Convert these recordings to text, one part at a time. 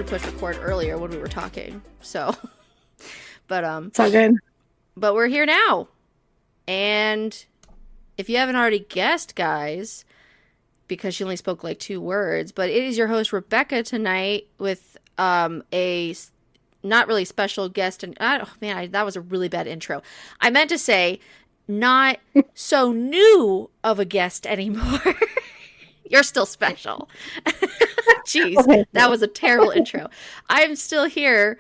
should push record earlier when we were talking. So, but it's all good. But we're here now, and if you haven't already guessed, guys, because she only spoke like 2 words, but it is your host Rebecca tonight with a not really special guest, and that was a really bad intro. I meant to say not so new of a guest anymore. You're still special. Jeez, okay. That was a terrible intro. I'm still here.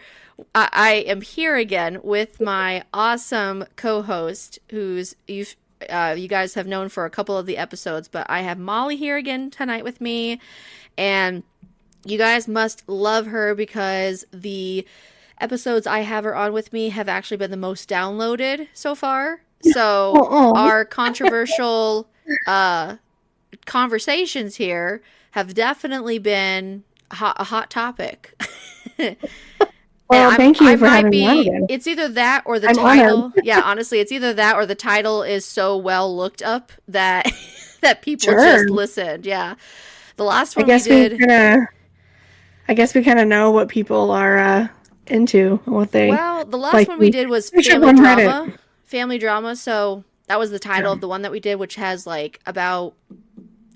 I am here again with my awesome co-host, who's you guys have known for a couple of the episodes, but I have Mollie here again tonight with me, and you guys must love her because the episodes I have her on with me have actually been the most downloaded so far. So our controversial conversations here have definitely been a hot topic. Well, thank you for having me on again. It's either that or the title. Honored. Yeah, honestly, it's either that or the title is so well looked up that that people just listened. Yeah, the last one we did. I guess we kind of know what people are into, what they. Well, the last one we did was family drama. Family drama. So that was the title of the one that we did, which has like about,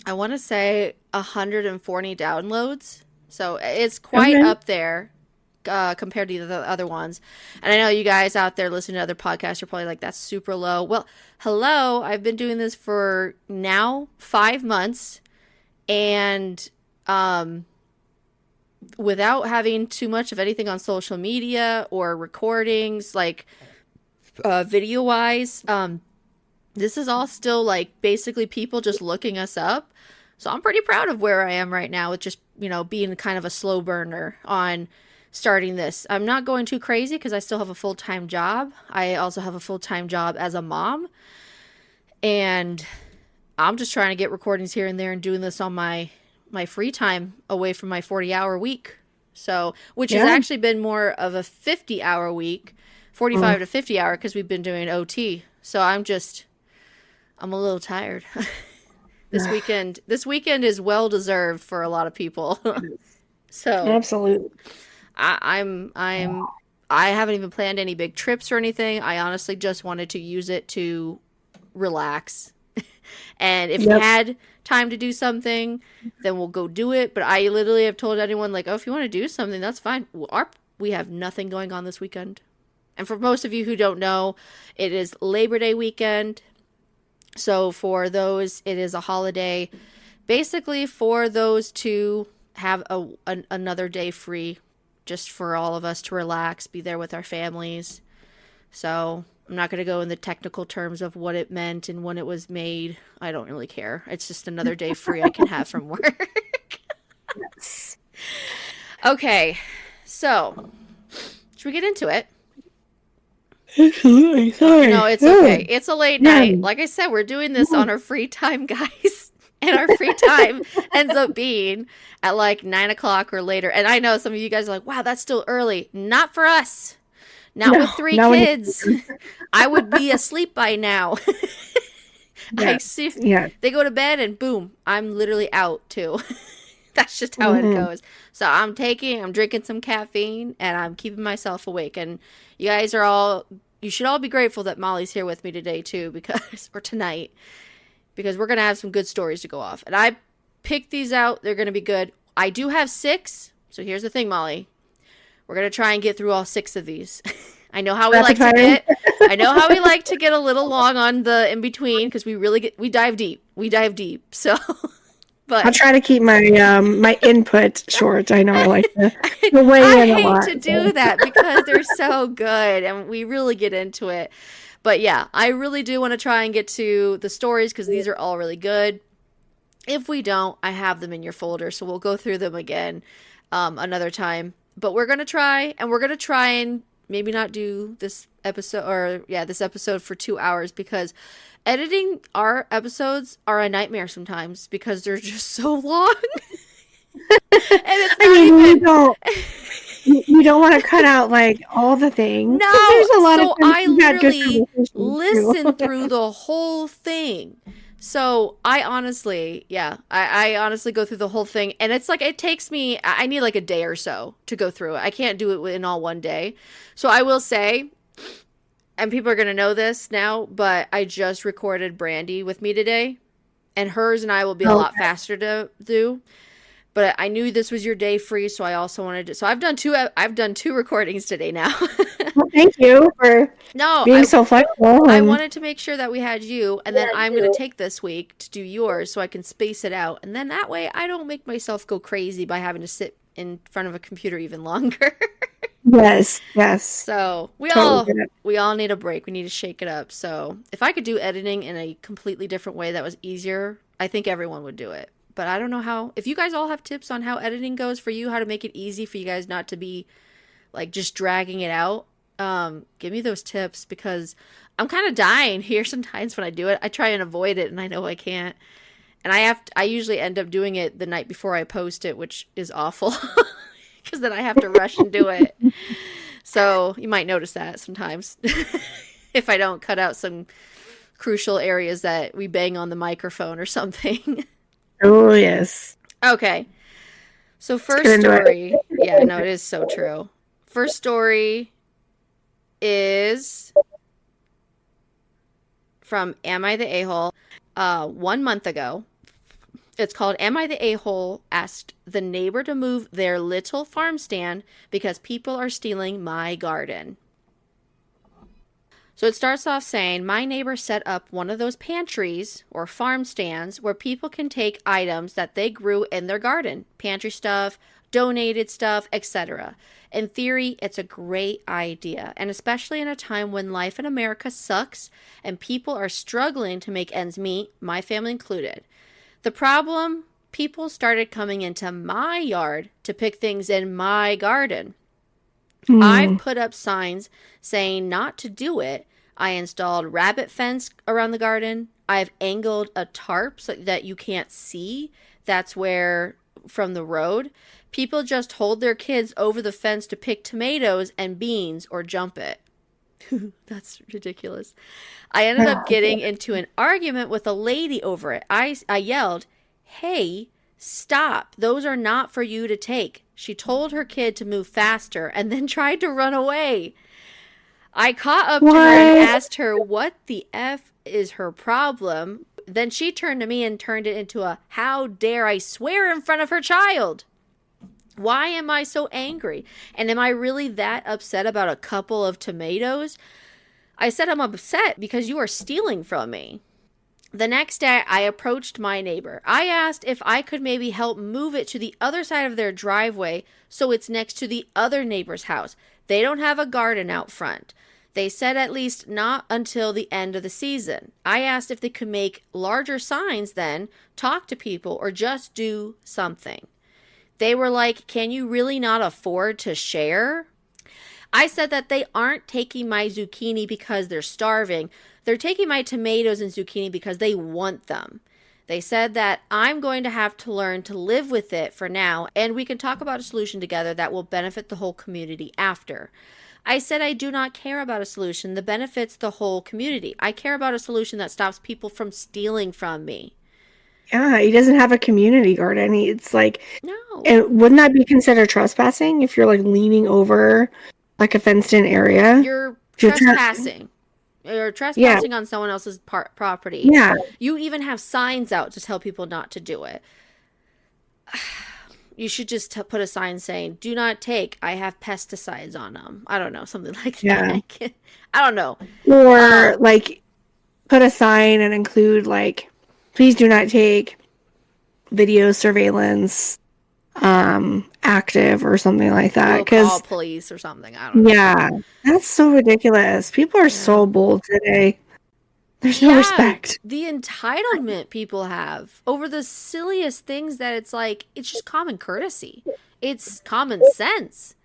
I want to say 140 downloads. So it's quite up there. Compared to the other ones. And I know you guys out there listening to other podcasts, you're probably like, that's super low. Well, hello, I've been doing this for now 5 months, and without having too much of anything on social media or recordings, like video wise, this is all still like basically people just looking us up. So I'm pretty proud of where I am right now with just, being kind of a slow burner on starting this. I'm not going too crazy because I still have a full-time job. I also have a full-time job as a mom. And I'm just trying to get recordings here and there and doing this on my free time away from my 40-hour week. So, which has actually been more of a 50-hour week, 45 to 50 hour, because we've been doing OT. So I'm a little tired. This weekend is well deserved for a lot of people. So absolutely. I haven't even planned any big trips or anything. I honestly just wanted to use it to relax. And if we had time to do something, then we'll go do it. But I literally have told anyone, like, oh, if you want to do something, that's fine. We have nothing going on this weekend. And for most of you who don't know, it is Labor Day weekend. So for those, it is a holiday. Basically for those to have another day free, just for all of us to relax, be there with our families. So I'm not going to go in the technical terms of what it meant and when it was made. I don't really care. It's just another day free I can have from work. Yes. Okay, so should we get into it? Absolutely. Sorry. No, it's okay. It's a late night. Like I said, we're doing this on our free time, guys. And our free time ends up being at like 9 o'clock or later. And I know some of you guys are like, wow, that's still early. Not for us. Not with 3 kids. I would be asleep by now. I see. Yeah. They go to bed and boom, I'm literally out too. That's just how it goes. So I'm drinking some caffeine and I'm keeping myself awake. And you guys you should all be grateful that Mollie's here with me today too, or tonight. Because we're going to have some good stories to go off. And I picked these out. They're going to be good. I do have 6. So here's the thing, Mollie. We're going to try and get through all 6 of these. I know how we like to get a little long on the in-between because we dive deep. We dive deep. So, but I'll try to keep my my input short. I know I like to weigh in a lot. I hate to do that because they're so good and we really get into it. But yeah, I really do want to try and get to the stories because these are all really good. If we don't, I have them in your folder, so we'll go through them again another time. But we're going to try and maybe not do this episode for 2 hours because editing our episodes are a nightmare sometimes because they're just so long. And it's not you don't want to cut out like all the things. No, there's a lot of I literally listen through the whole thing. So I honestly, I honestly go through the whole thing, and it's like it takes me. I need like a day or so to go through it. I can't do it in all one day. So I will say, and people are gonna know this now, but I just recorded Brandy with me today, and hers and I will be a lot faster to do. But I knew this was your day free, so I also wanted to. So I've done two. I've done two recordings today now. Well, thank you for being so flexible. I wanted to make sure that we had you, and then I'm going to take this week to do yours, so I can space it out, and then that way I don't make myself go crazy by having to sit in front of a computer even longer. Yes. So we all need a break. We need to shake it up. So if I could do editing in a completely different way that was easier, I think everyone would do it. But I don't know how. If you guys all have tips on how editing goes for you, how to make it easy for you guys not to be like just dragging it out, give me those tips, because I'm kind of dying here sometimes when I do it. I try and avoid it, and I know I can't. And I usually end up doing it the night before I post it, which is awful because then I have to rush and do it. So you might notice that sometimes if I don't cut out some crucial areas that we bang on the microphone or something. Oh, yes. Okay. So first story. Yeah, no, it is so true. First story is from Am I the A-Hole? 1 month ago. It's called Am I the A-Hole asked the neighbor to move their little farm stand because people are stealing my garden. So it starts off saying, my neighbor set up one of those pantries or farm stands where people can take items that they grew in their garden, pantry stuff, donated stuff, etc. In theory, it's a great idea, and especially in a time when life in America sucks and people are struggling to make ends meet, my family included. The problem, people started coming into my yard to pick things in my garden. I've put up signs saying not to do it. I installed rabbit fence around the garden. I've angled a tarp so that you can't see. That's where, from the road, people just hold their kids over the fence to pick tomatoes and beans or jump it. That's ridiculous. I ended up getting into an argument with a lady over it. I yelled, "Hey, stop. Those are not for you to take." She told her kid to move faster and then tried to run away. I caught up to her and asked her what the F is her problem. Then she turned to me and turned it into a "how dare I swear" in front of her child. Why am I so angry? And am I really that upset about a couple of tomatoes? I said I'm upset because you are stealing from me. The next day, I approached my neighbor. I asked if I could maybe help move it to the other side of their driveway so it's next to the other neighbor's house. They don't have a garden out front. They said at least not until the end of the season. I asked if they could make larger signs then, talk to people, or just do something. They were like, "Can you really not afford to share?" I said that they aren't taking my zucchini because they're starving. They're taking my tomatoes and zucchini because they want them. They said that I'm going to have to learn to live with it for now, and we can talk about a solution together that will benefit the whole community after. I said I do not care about a solution that benefits the whole community. I care about a solution that stops people from stealing from me. Yeah, he doesn't have a community garden. It's like, no. And wouldn't that be considered trespassing if you're like leaning over like a fenced-in area? You're trespassing. You're trespassing on someone else's property. Yeah. You even have signs out to tell people not to do it. You should just put a sign saying, "Do not take. I have pesticides on them." I don't know, something like that. I don't know. Or like put a sign and include like, "Please do not take video surveillance active," or something like that. We'll call police or something. I don't know. Yeah, that's so ridiculous. People are so bold today. There's no respect. The entitlement people have over the silliest things that it's like, it's just common courtesy. It's common sense.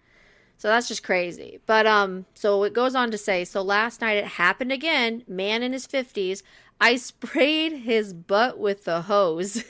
So that's just crazy. But so it goes on to say, so last night it happened again. Man in his 50s. I sprayed his butt with the hose.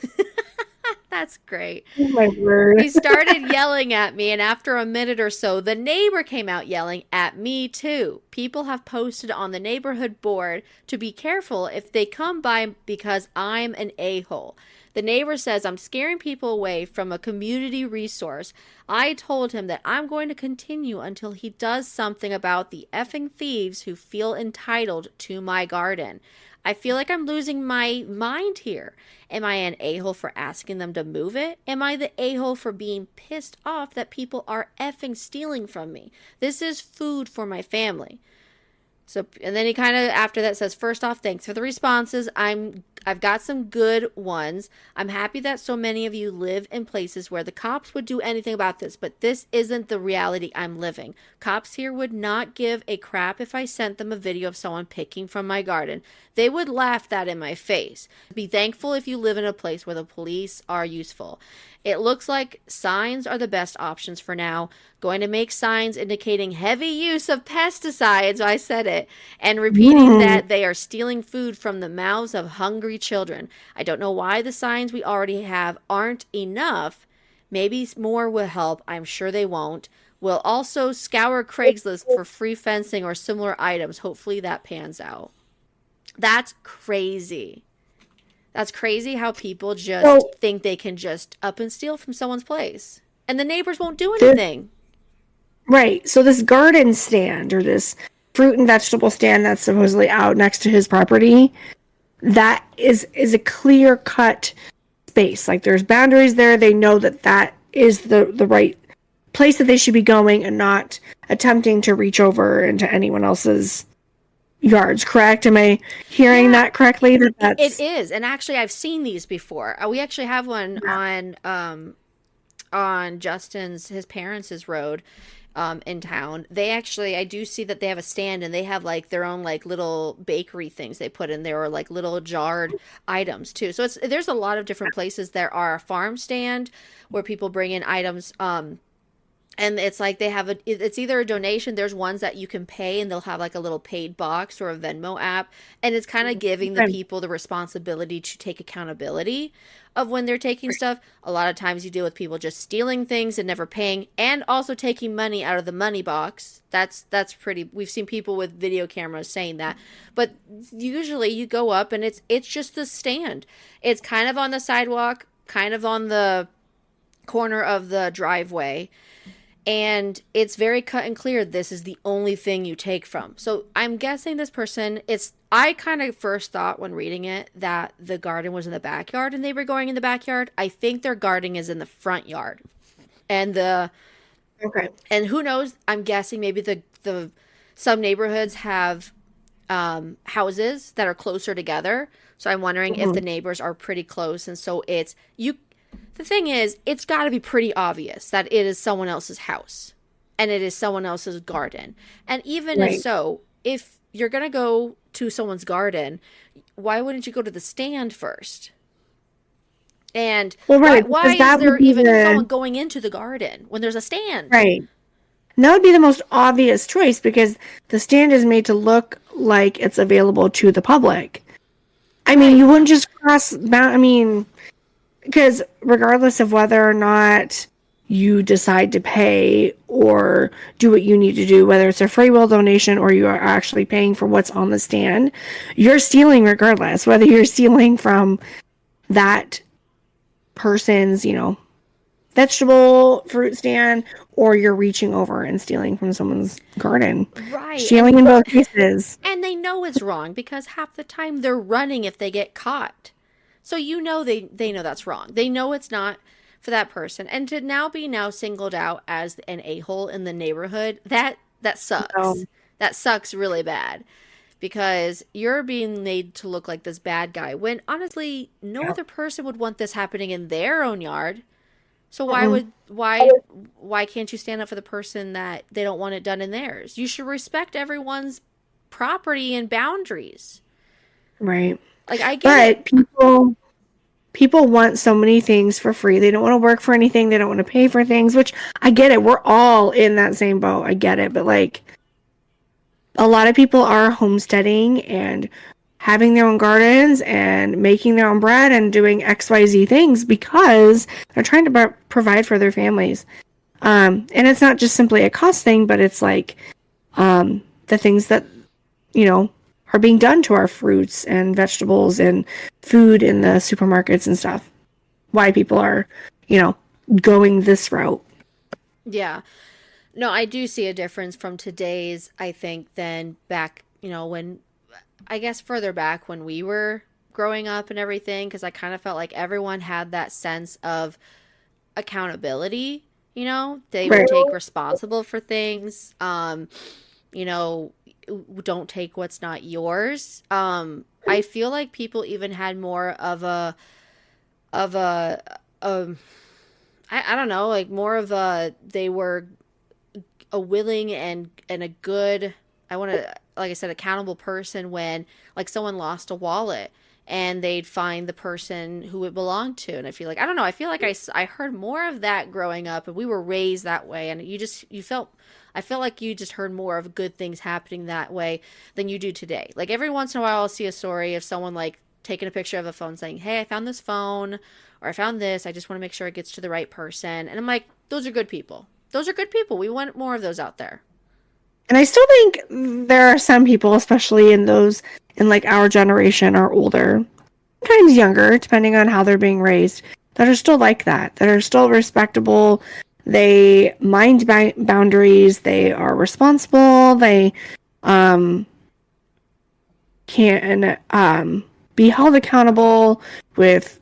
That's great. Oh my word. He started yelling at me, and after a minute or so, the neighbor came out yelling at me too. People have posted on the neighborhood board to be careful if they come by because I'm an a-hole. The neighbor says I'm scaring people away from a community resource. I told him that I'm going to continue until he does something about the effing thieves who feel entitled to my garden. I feel like I'm losing my mind here. Am I an a-hole for asking them to move it? Am I the a-hole for being pissed off that people are effing stealing from me? This is food for my family. So, and then he kind of after that says, first off, thanks for the responses. I've got some good ones. I'm happy that so many of you live in places where the cops would do anything about this, but this isn't the reality I'm living. Cops here would not give a crap if I sent them a video of someone picking from my garden. They would laugh that in my face. Be thankful if you live in a place where the police are useful. It looks like signs are the best options for now. Going to make signs indicating heavy use of pesticides, I said it, and repeating that they are stealing food from the mouths of hungry children. I don't know why the signs we already have aren't enough. Maybe more will help. I'm sure they won't. We'll also scour Craigslist for free fencing or similar items. Hopefully that pans out. That's crazy. That's crazy how people just think they can just up and steal from someone's place. And the neighbors won't do anything. Right. So this garden stand or this fruit and vegetable stand that's supposedly out next to his property, that is a clear cut space. Like there's boundaries there. They know that that is the right place that they should be going and not attempting to reach over into anyone else's yards, correct? Am I hearing that correctly? It is. And actually I've seen these before. We actually have one on Justin's, his parents' road in town. They actually, I do see that they have a stand and they have like their own like little bakery things they put in there or like little jarred items too. So there's a lot of different places. There are a farm stand where people bring in items and it's like they have it's either a donation. There's ones that you can pay and they'll have like a little paid box or a Venmo app. And it's kind of giving the people the responsibility to take accountability of when they're taking stuff. A lot of times you deal with people just stealing things and never paying and also taking money out of the money box. That's pretty, we've seen people with video cameras saying that. But usually you go up and it's just the stand. It's kind of on the sidewalk, kind of on the corner of the driveway. And it's very cut and clear. This is the only thing you take from. So I'm guessing this person, I kind of first thought when reading it that the garden was in the backyard and they were going in the backyard. I think their garden is in the front yard. And and who knows, I'm guessing maybe the some neighborhoods have houses that are closer together. So I'm wondering if the neighbors are pretty close. And so the thing is, it's got to be pretty obvious that it is someone else's house and it is someone else's garden. And even if so, if you're going to go to someone's garden, why wouldn't you go to the stand first? And why is there even someone going into the garden when there's a stand? Right. And that would be the most obvious choice because the stand is made to look like it's available to the public. I mean, you wouldn't just because regardless of whether or not you decide to pay or do what you need to do, whether it's a free will donation or you are actually paying for what's on the stand, you're stealing regardless, whether you're stealing from that person's, vegetable fruit stand or you're reaching over and stealing from someone's garden. Right. Stealing in both cases. And they know it's wrong because half the time they're running if they get caught. So they know that's wrong. They know it's not for that person. And to now be singled out as an a-hole in the neighborhood, that sucks. No. That sucks really bad. Because you're being made to look like this bad guy when honestly no other person would want this happening in their own yard. So why can't you stand up for the person that they don't want it done in theirs? You should respect everyone's property and boundaries. Right. Like I get it. People want so many things for free. They don't want to work for anything. They don't want to pay for things, which I get it. We're all in that same boat. I get it. But a lot of people are homesteading and having their own gardens and making their own bread and doing XYZ things because they're trying to provide for their families. And it's not just simply a cost thing, but it's like the things that, are being done to our fruits and vegetables and food in the supermarkets and stuff. Why people are, going this route. Yeah. No, I do see a difference from today's, I think, than back, when, I guess further back when we were growing up and everything, because I kind of felt like everyone had that sense of accountability, they would take responsible for things, don't take what's not yours. I feel like people even had more of a I don't know, like more of a, they were a willing and a good, I want to, like I said, accountable person when like someone lost a wallet and they'd find the person who it belonged to. And I feel like, I don't know, I feel like I heard more of that growing up, and we were raised that way. And I felt like you just heard more of good things happening that way than you do today. Like every once in a while I'll see a story of someone like taking a picture of a phone saying, hey, I found this phone, or I found this, I just want to make sure it gets to the right person. And I'm like, those are good people. Those are good people. We want more of those out there. And I still think there are some people, especially in like our generation or older, sometimes younger, depending on how they're being raised, that are still like that are still respectable. They mind boundaries. They are responsible. They can be held accountable with,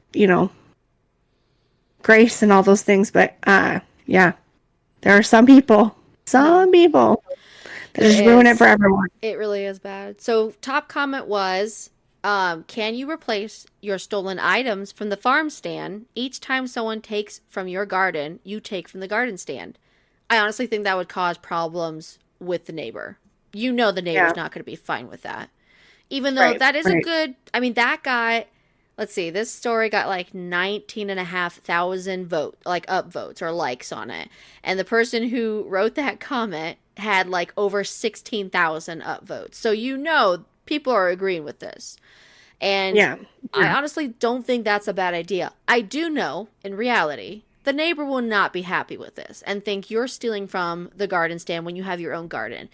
grace and all those things. But yeah, there are some people that just ruin it for everyone. It really is bad. So top comment was, can you replace your stolen items from the farm stand each time someone takes from your garden, you take from the garden stand? I honestly think that would cause problems with the neighbor. The neighbor's not going to be fine with that. Even though that is a good, I mean, that got, let's see, this story got like 19,500 upvotes or likes on it. And the person who wrote that comment had like over 16,000 upvotes. So people are agreeing with this. And I honestly don't think that's a bad idea. I do know, in reality, the neighbor will not be happy with this and think you're stealing from the garden stand when you have your own garden.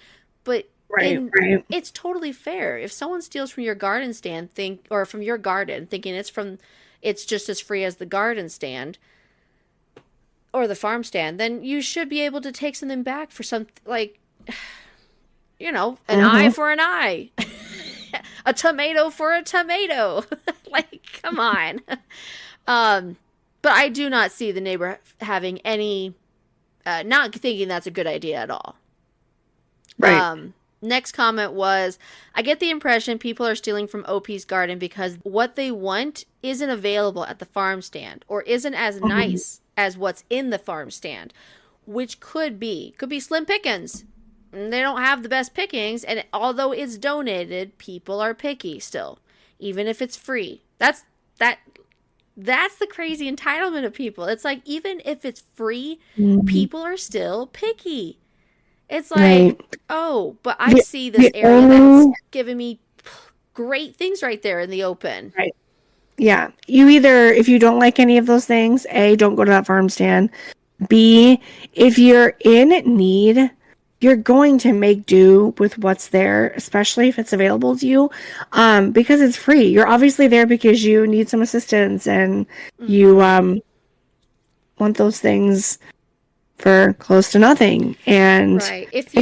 But it's totally fair. If someone steals from your garden stand, or from your garden, thinking it's just as free as the garden stand or the farm stand, then you should be able to take something back for some, like, an eye for an eye. A tomato for a tomato. Like, come on. But I do not see the neighbor having any, not thinking that's a good idea at all. Right. Next comment was, I get the impression people are stealing from OP's garden because what they want isn't available at the farm stand or isn't as nice as what's in the farm stand, which could be slim pickings. They don't have the best pickings, and although it's donated, people are picky still, even if it's free. That's the crazy entitlement of people. It's like, even if it's free, people are still picky. It's like, but I see this area that's giving me great things right there in the open. Right. Yeah. You either, if you don't like any of those things, A, don't go to that farm stand. B, if you're in need, you're going to make do with what's there, especially if it's available to you, because it's free. You're obviously there because you need some assistance and you want those things for close to nothing. And if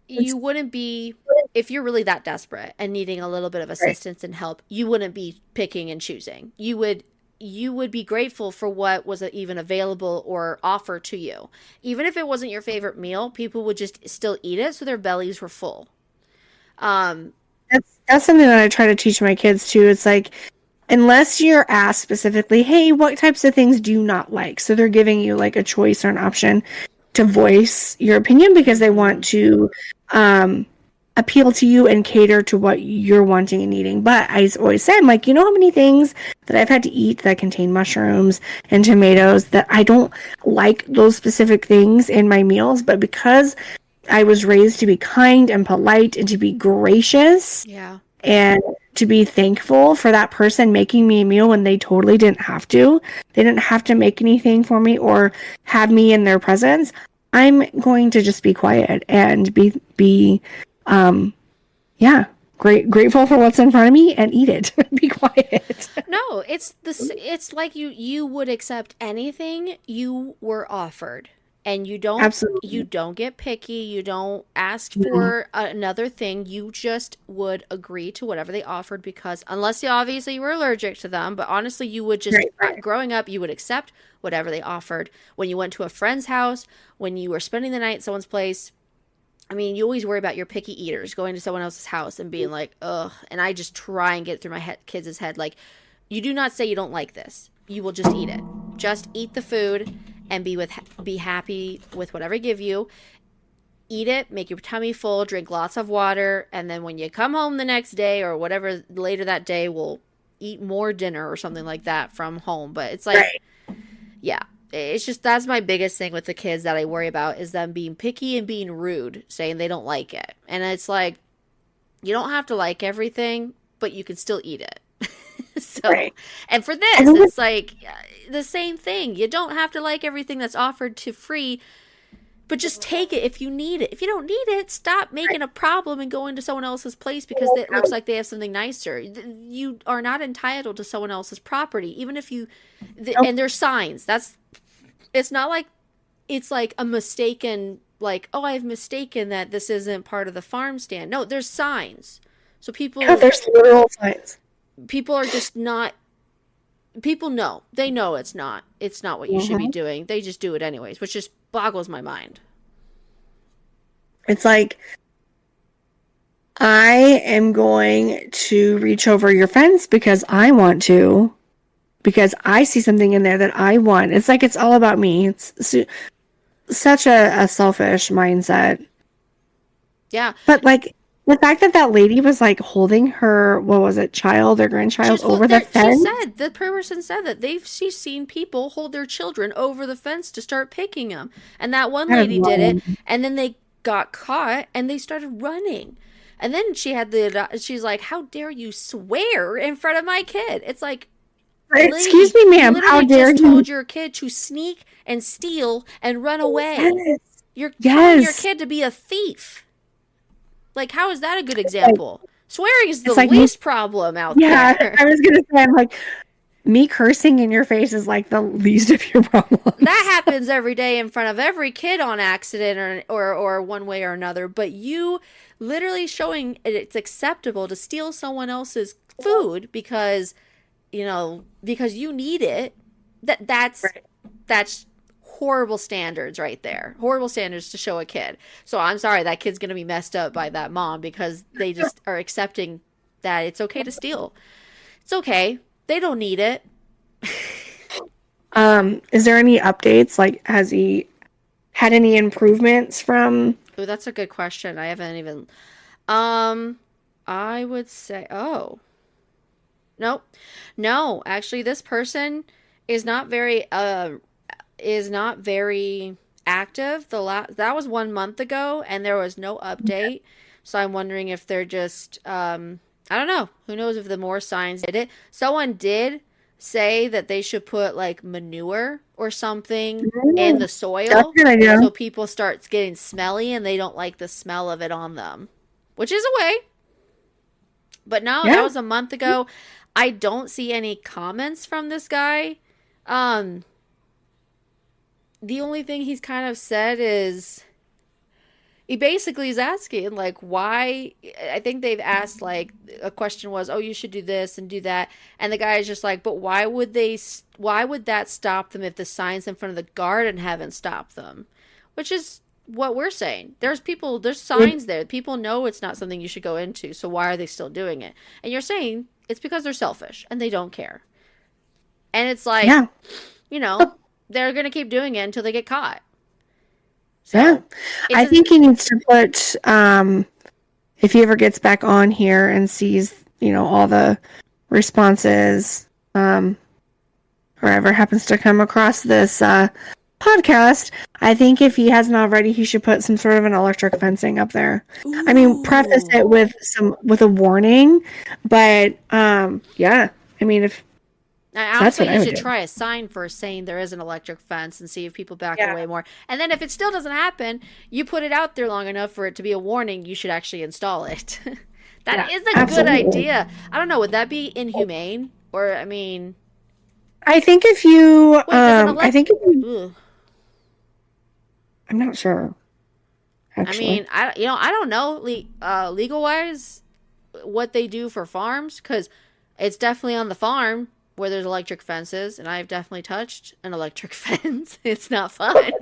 you wouldn't be, if you're really that desperate and needing a little bit of assistance and help, you wouldn't be picking and choosing. You would be grateful for what was even available or offered to you. Even if it wasn't your favorite meal, people would just still eat it so their bellies were full. That's something that I try to teach my kids too. It's like, unless you're asked specifically, hey, what types of things do you not like? So they're giving you like a choice or an option to voice your opinion because they want to appeal to you and cater to what you're wanting and needing. But I always say, I'm like, you know how many things that I've had to eat that contain mushrooms and tomatoes that I don't like those specific things in my meals, but because I was raised to be kind and polite and to be gracious and to be thankful for that person making me a meal when they totally didn't have to. They didn't have to make anything for me or have me in their presence. I'm going to just be quiet and be grateful for what's in front of me and eat it. Be quiet. No, it's like you would accept anything you were offered. And you don't get picky, you don't ask for another thing, you just would agree to whatever they offered, because unless obviously you were allergic to them, but honestly you would just growing up you would accept whatever they offered. When you went to a friend's house, when you were spending the night at someone's place, I mean, you always worry about your picky eaters going to someone else's house and being like, ugh. And I just try and get it through my kids' head. Like, you do not say you don't like this. You will just eat it. Just eat the food and be happy with whatever I give you. Eat it, make your tummy full, drink lots of water. And then when you come home the next day or whatever later that day, we'll eat more dinner or something like that from home. But it's like, yeah. It's just, that's my biggest thing with the kids that I worry about, is them being picky and being rude, saying they don't like it. And it's like, you don't have to like everything, but you can still eat it. And for this, it's like the same thing. You don't have to like everything that's offered to free, but just take it if you need it. If you don't need it, stop making a problem and go into someone else's place because it looks like they have something nicer. You are not entitled to someone else's property, even if you, and there's signs. It's not like it's like a mistaken, like, oh, I've mistaken that this isn't part of the farm stand. No, there's signs. So people, there's literal signs. People are just not, people know. They know it's not what you should be doing. They just do it anyways, which just boggles my mind. It's like, I am going to reach over your fence because I want to, because I see something in there that I want. It's like, it's all about me. It's such a selfish mindset. Yeah. But like, the fact that lady was like holding her, what was it, child or grandchild over the fence? The person said that she's seen people hold their children over the fence to start picking them. And that one lady did it, and then they got caught and they started running. And then she's like, how dare you swear in front of my kid? It's like, excuse me, ma'am, how dare you? Told your kid to sneak and steal and run away. Yes. You're telling your kid to be a thief. Like, how is that a good example? Swearing is the least problem out there. Yeah, I was going to say, I'm like, me cursing in your face is like the least of your problems. That happens every day in front of every kid on accident or one way or another. But you literally showing it's acceptable to steal someone else's food because you need it. That's horrible standards right there. Horrible standards to show a kid. So I'm sorry, that kid's going to be messed up by that mom because they just are accepting that it's okay to steal. It's okay. They don't need it. Is there any updates? Like, has he had any improvements from? Oh, that's a good question. I haven't even. I would say, nope. No, actually, this person is not very active. That was 1 month ago, and there was no update. So I'm wondering if they're just I don't know. Who knows if the more signs did it. Someone did say that they should put like manure or something in the soil. That's a good idea. So people start getting smelly and they don't like the smell of it on them. Which is a way. But no, that was a month ago. I don't see any comments from this guy. The only thing he's kind of said is he basically is asking, like, why? I think they've asked, like, a question was, oh, you should do this and do that. And the guy is just like, but why would that stop them if the signs in front of the garden haven't stopped them? Which is what we're saying. There's signs there. People know it's not something you should go into. So why are they still doing it? And you're saying it's because they're selfish and they don't care. And it's like, they're going to keep doing it until they get caught. So, I think he needs to put, if he ever gets back on here and sees, all the responses, or ever happens to come across this podcast, I think if he hasn't already, he should put some sort of an electric fencing up there. I mean, preface Ooh. it with a warning, but yeah. I mean, if I that's honestly, what you I would should do. try a sign first saying there is an electric fence and see if people back Yeah, away more. And then if it still doesn't happen, you put it out there long enough for it to be a warning. You should actually install it. That yeah, is a good absolutely. idea. I don't know. Would that be inhumane? Or, I mean, I think if you, wait, does an I elect. think if you, Ugh. I'm not sure I actually. mean, I don't know legal wise what they do for farms because it's definitely on the farm where there's electric fences, and I've definitely touched an electric fence. It's not fun.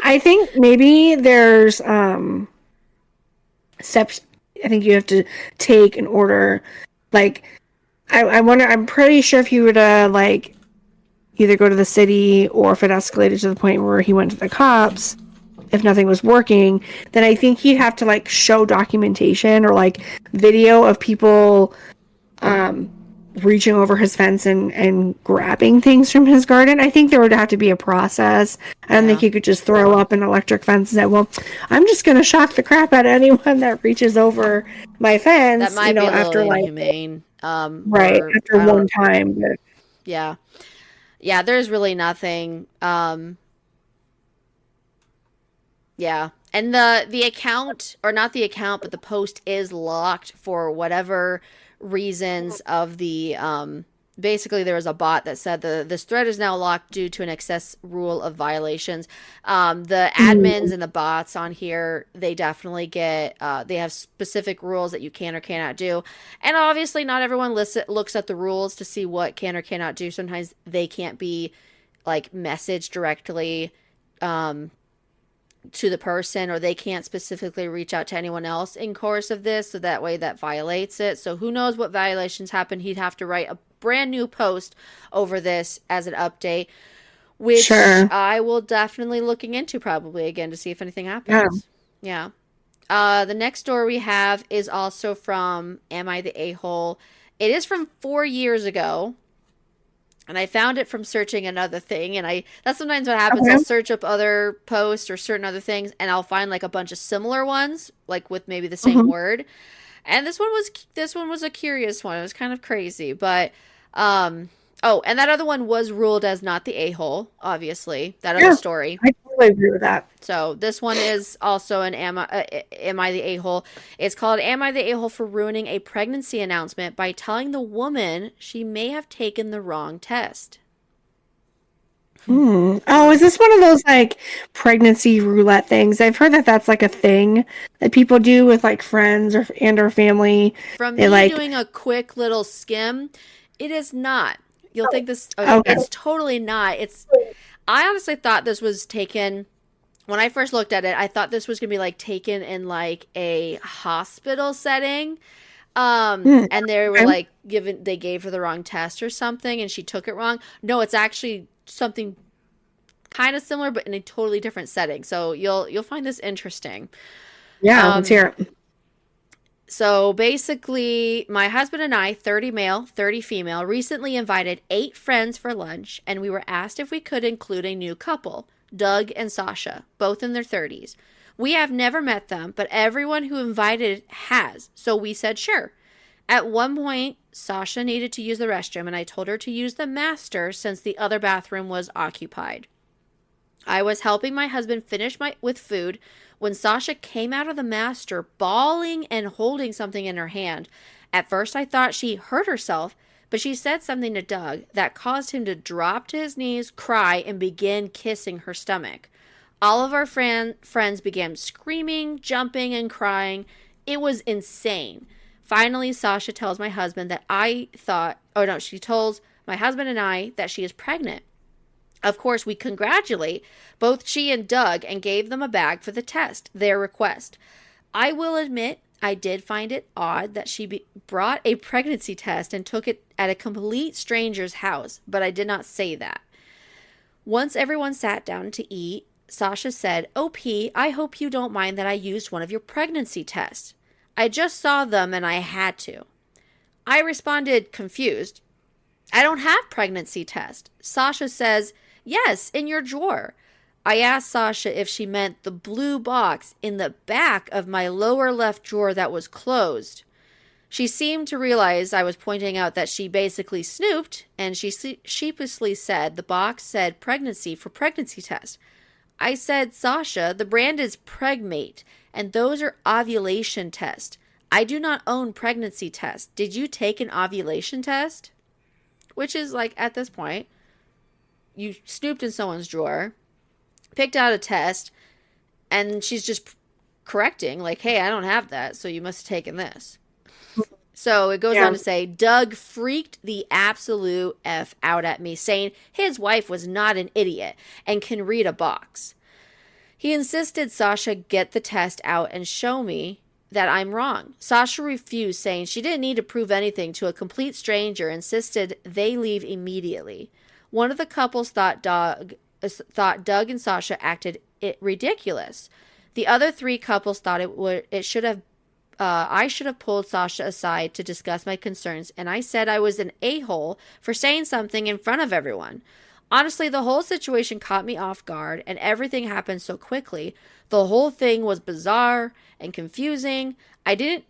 I think maybe there's steps. I think you have to take in order, like I wonder. I'm pretty sure if you were to like either go to the city or if it escalated to the point where he went to the cops, if nothing was working, then I think he'd have to like show documentation or like video of people um, reaching over his fence and grabbing things from his garden. I think there would have to be a process. I don't think Yeah, he could just throw up an electric fence and say, well, I'm just going to shock the crap out of anyone that reaches over my that fence, might be a little after like, inhumane. right, Or after I one don't. time. But Yeah, yeah. There's really nothing. Yeah. And the account, or not the account, but the post is locked for whatever reasons of the basically there was a bot that said this thread is now locked due to an excess rule of violations. The admins mm, and the bots on here, they definitely get they have specific rules that you can or cannot do. And obviously not everyone looks at the rules to see what can or cannot do. Sometimes they can't be like messaged directly um to the person, or they can't specifically reach out to anyone else in course of this, so that way that violates it. So who knows what violations happen. He'd have to write a brand new post over this as an update, which sure. I will definitely looking into probably again to see if anything Yeah. happens. Yeah. The next story we have is also from Am I the A-hole? It is from 4 years ago, and I found it from searching another thing. And that's sometimes what happens. I'll Okay. search up other posts or certain other things, and I'll find like a bunch of similar ones, like with maybe the same Mhm. word. And this one was a curious one. It was kind of crazy, but um oh, and that other one was ruled as not the a-hole, obviously. That other Yeah, story. I totally agree with that. So this one is also an am I the a-hole? It's called Am I the a-hole for ruining a pregnancy announcement by telling the woman she may have taken the wrong test. Hmm. Oh, is this one of those like pregnancy roulette things? I've heard that that's like a thing that people do with like friends or family. From They me like, doing a quick little skim, it is not. You'll think this, okay, okay. it's totally not. I honestly thought this was taken, when I first looked at it, I thought this was going to be like taken in like a hospital setting. Hmm, And they were okay. like they gave her the wrong test or something and she took it wrong. No, it's actually something kind of similar, but in a totally different setting. So you'll find this interesting. Yeah, let's Um, hear it. So basically, my husband and I, 30 male, 30 female, recently invited 8 friends for lunch, and we were asked if we could include a new couple, Doug and Sasha, both in their 30s. We have never met them, but everyone who invited has, so we said sure. At one point, Sasha needed to use the restroom, and I told her to use the master since the other bathroom was occupied. I was helping my husband finish with food when Sasha came out of the master bawling and holding something in her hand. At first I thought she hurt herself, but she said something to Doug that caused him to drop to his knees, cry, and begin kissing her stomach. All of our friends began screaming, jumping, and crying. It was insane. Finally, Sasha tells my husband that she tells my husband and I that she is pregnant. Of course, we congratulate both she and Doug and gave them a bag for the test, their request. I will admit I did find it odd that she brought a pregnancy test and took it at a complete stranger's house, but I did not say that. Once everyone sat down to eat, Sasha said, "OP, I hope you don't mind that I used one of your pregnancy tests. I just saw them and I had to." I responded, confused, "I don't have pregnancy test." Sasha says, Yes, in your drawer. I asked Sasha if she meant the blue box in the back of my lower left drawer that was closed. She seemed to realize I was pointing out that she basically snooped, and she sheepishly said the box said pregnancy for pregnancy test. I said, Sasha, the brand is Pregmate, and those are ovulation tests. I do not own pregnancy tests. Did you take an ovulation test? Which is like, at this point, you snooped in someone's drawer, picked out a test, and she's just correcting, like, hey, I don't have that, so you must have taken this. So it goes on to say, Doug freaked the absolute F out at me, saying his wife was not an idiot and can read a box. He insisted Sasha get the test out and show me that I'm wrong. Sasha refused, saying she didn't need to prove anything to a complete stranger, insisted they leave immediately. One of the couples thought Doug and Sasha acted ridiculous. The other three couples thought I should have pulled Sasha aside to discuss my concerns, and I said I was an a-hole for saying something in front of everyone. Honestly, the whole situation caught me off guard, and everything happened so quickly. The whole thing was bizarre and confusing. I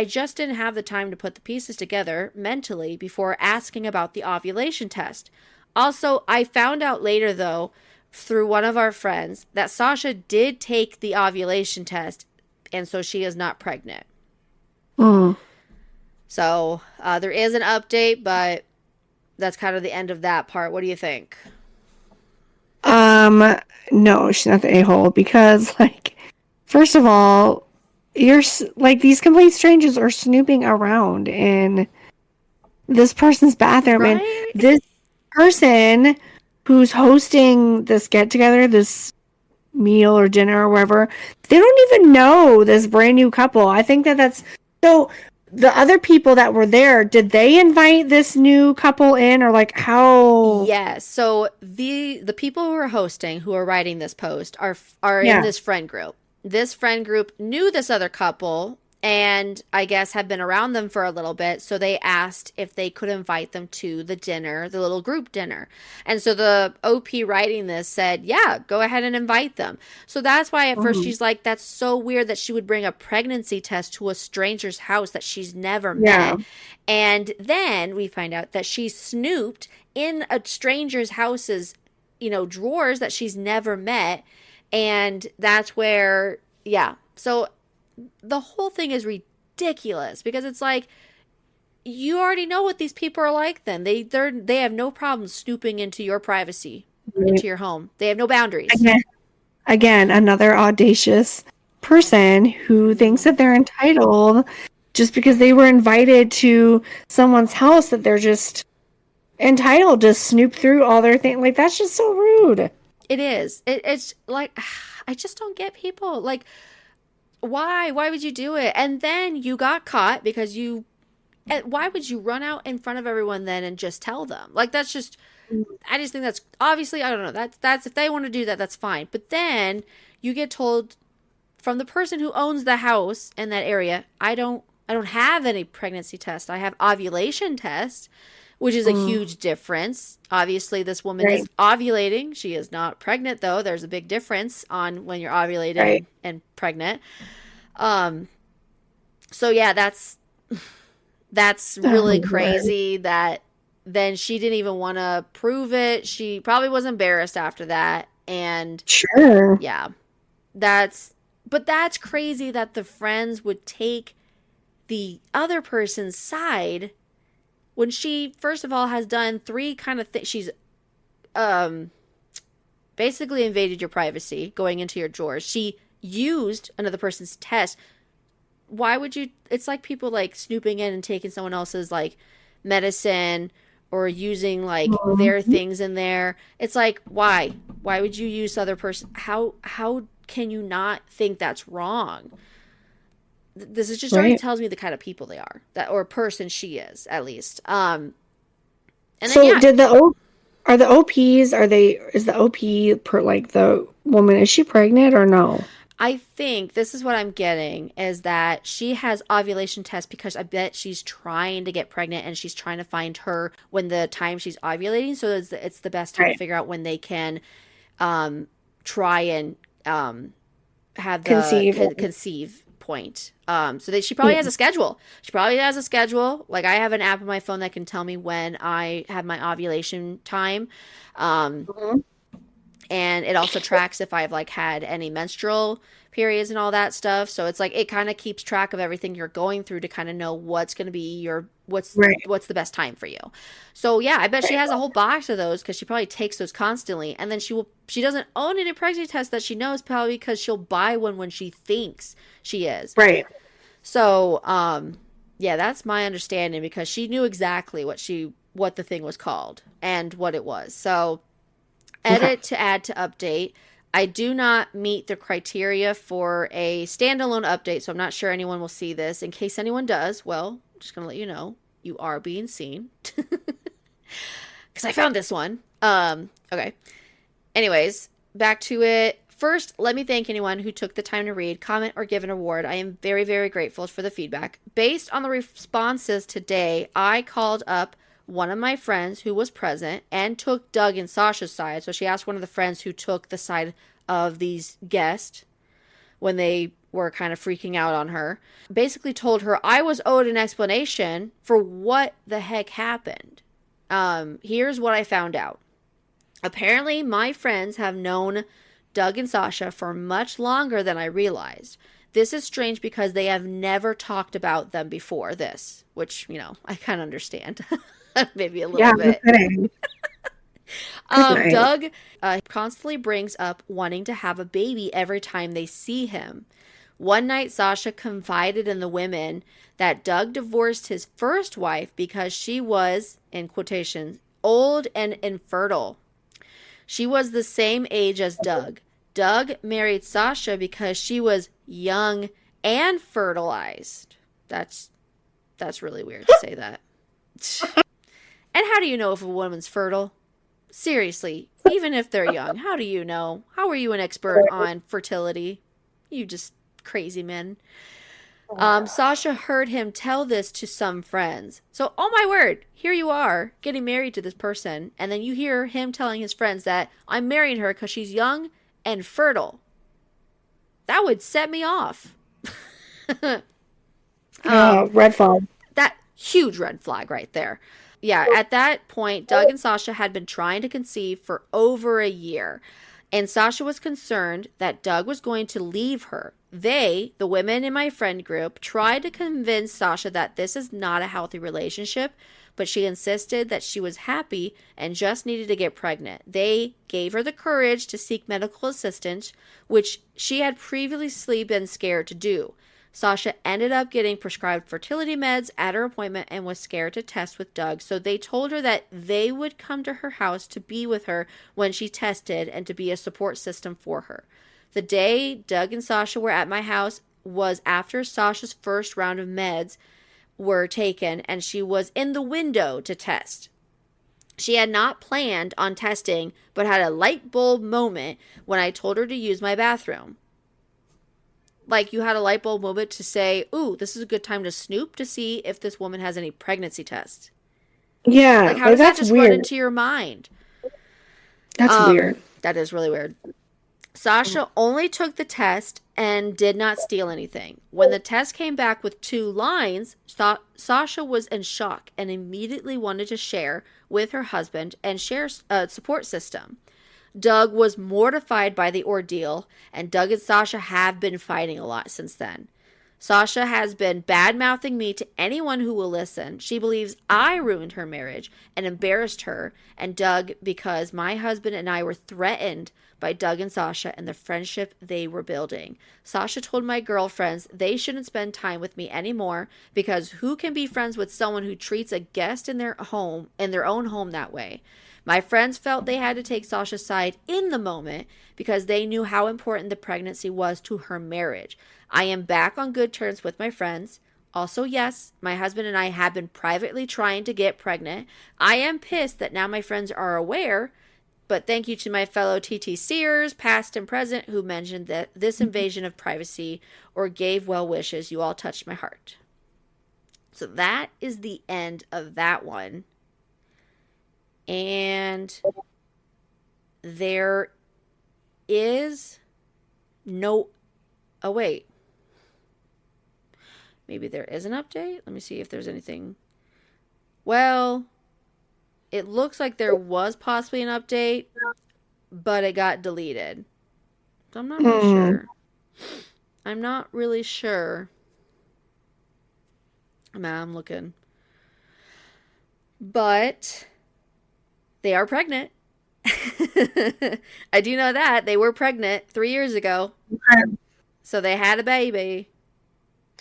just didn't have the time to put the pieces together mentally before asking about the ovulation test. Also, I found out later, though, through one of our friends, that Sasha did take the ovulation test, and so she is not pregnant. So, there is an update, but that's kind of the end of that part. What do you think? No, she's not the a-hole, because, like, first of all, you're, like, these complete strangers are snooping around in this person's bathroom, Right? and this person who's hosting this get-together, this meal or dinner or wherever, they don't even know this brand new couple. I think that's... So, the other people that were there, did they invite this new couple in, or like how? Yes. So the people who are hosting, who are writing this post, are in this friend group. This friend group knew this other couple, and I guess have been around them for a little bit. So they asked if they could invite them to the dinner, the little group dinner. And so the OP writing this said, yeah, go ahead and invite them. So that's why at first she's like, that's so weird that she would bring a pregnancy test to a stranger's house that she's never met. And then we find out that she snooped in a stranger's house's, drawers that she's never met. And that's where, So the whole thing is ridiculous, because it's like, you already know what these people are like. Then they have no problem snooping into your privacy, into your home. They have no boundaries. Again, another audacious person who thinks that they're entitled just because they were invited to someone's house, that they're just entitled to snoop through all their things. Like, that's just so rude. It is. It's like, I just don't get people. Like, why would you do it? And then you got caught because why would you run out in front of everyone then and just tell them? Like, that's just, I just think that's, obviously, I don't know, that's if they want to do that, that's fine. But then you get told from the person who owns the house in that area, I don't have any pregnancy test. I have ovulation test, which is a huge difference. Obviously, this woman is ovulating. She is not pregnant, though. There's a big difference on when you're ovulating and pregnant. So yeah, that's really crazy that then she didn't even want to prove it. She probably was embarrassed after that. And yeah, that's crazy that the friends would take the other person's side when she, first of all, has done three kind of things. She's basically invaded your privacy, going into your drawers. She used another person's test. Why would you? It's like people like snooping in and taking someone else's like medicine, or using like their things in there. It's like, why would you use other person? How can you not think that's wrong? This is just already tells me the kind of people they are, or person she is, at least. And then, so is the OP like the woman, is she pregnant or no? I think this is what I'm getting is that she has ovulation tests because I bet she's trying to get pregnant and she's trying to find her when the time she's ovulating. So it's the best time to Right. figure out when they can try and have the Conceive. conceive point. So that she probably has a schedule. She probably has a schedule. Like I have an app on my phone that can tell me when I have my ovulation time. Mhm. And it also tracks if I've like had any menstrual periods and all that stuff. So it's like it kind of keeps track of everything you're going through to kind of know what's going to be your Right. what's the best time for you. So yeah, I bet she Right. has a whole box of those because she probably takes those constantly. And then she doesn't own any pregnancy tests that she knows probably because she'll buy one when she thinks she is. Right. So yeah, that's my understanding because she knew exactly what the thing was called and what it was. So Okay. edit to add to update. I do not meet the criteria for a standalone update, so I'm not sure anyone will see this. In case anyone does, well, I'm just going to let you know you are being seen. Because I found this one. Okay. Anyways, back to it. First, let me thank anyone who took the time to read, comment, or give an award. I am very, very grateful for the feedback. Based on the responses today, I called up one of my friends who was present and took Doug and Sasha's side. So she asked one of the friends who took the side of these guests when they were kind of freaking out on her. Basically told her I was owed an explanation for what the heck happened. Here's what I found out. Apparently, my friends have known Doug and Sasha for much longer than I realized. This is strange because they have never talked about them before this, which, I kind of understand. Maybe a little bit. No kidding. Good night. Doug constantly brings up wanting to have a baby every time they see him. One night, Sasha confided in the women that Doug divorced his first wife because she was, in quotations, old and infertile. She was the same age as Doug. Doug married Sasha because she was young and fertilized. That's really weird to say that. And how do you know if a woman's fertile? Seriously, even if they're young, how do you know? How are you an expert on fertility? You just crazy men. Sasha heard him tell this to some friends. So, oh my word, here you are getting married to this person, and then you hear him telling his friends that I'm marrying her because she's young and fertile. That would set me off. Red flag. That huge red flag right there. Yeah, at that point, Doug and Sasha had been trying to conceive for over a year, and Sasha was concerned that Doug was going to leave her. They, the women in my friend group, tried to convince Sasha that this is not a healthy relationship, but she insisted that she was happy and just needed to get pregnant. They gave her the courage to seek medical assistance, which she had previously been scared to do. Sasha ended up getting prescribed fertility meds at her appointment and was scared to test with Doug. So they told her that they would come to her house to be with her when she tested and to be a support system for her. The day Doug and Sasha were at my house was after Sasha's first round of meds were taken and she was in the window to test. She had not planned on testing, but had a light bulb moment when I told her to use my bathroom. Like you had a light bulb moment to say, ooh, this is a good time to snoop to see if this woman has any pregnancy tests. Yeah, Like how does that just weird. run into your mind? That's weird. That is really weird. Sasha only took the test and did not steal anything. When the test came back with 2 lines, Sasha was in shock and immediately wanted to share with her husband and share a support system. Doug was mortified by the ordeal, and Doug and Sasha have been fighting a lot since then. Sasha has been bad-mouthing me to anyone who will listen. She believes I ruined her marriage and embarrassed her and Doug because my husband and I were threatened by Doug and Sasha and the friendship they were building. Sasha told my girlfriends they shouldn't spend time with me anymore because who can be friends with someone who treats a guest in their own home that way? My friends felt they had to take Sasha's side in the moment because they knew how important the pregnancy was to her marriage. I am back on good terms with my friends. Also, yes, my husband and I have been privately trying to get pregnant. I am pissed that now my friends are aware But thank you to my fellow TTCers, past and present, who mentioned that this invasion of privacy or gave well wishes. You all touched my heart. So that is the end of that one. And there is no... Oh, wait. Maybe there is an update? Let me see if there's anything. Well, it looks like there was possibly an update, but it got deleted. So I'm not really sure. I'm not really sure. I'm looking. But they are pregnant. I do know that. They were pregnant 3 years ago. Okay. So they had a baby.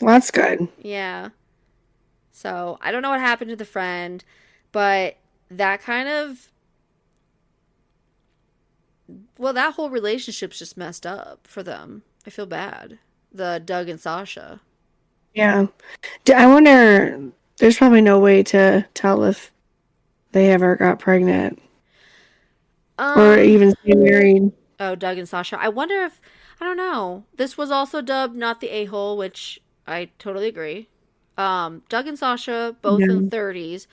Well, that's good. Yeah. So I don't know what happened to the friend, but that kind of... Well, that whole relationship's just messed up for them. I feel bad. The Doug and Sasha. Yeah. I wonder, there's probably no way to tell if they ever got pregnant. Or even stay married. Oh, Doug and Sasha. I wonder if... I don't know. This was also dubbed Not the A-Hole, which I totally agree. Doug and Sasha, both in 30s.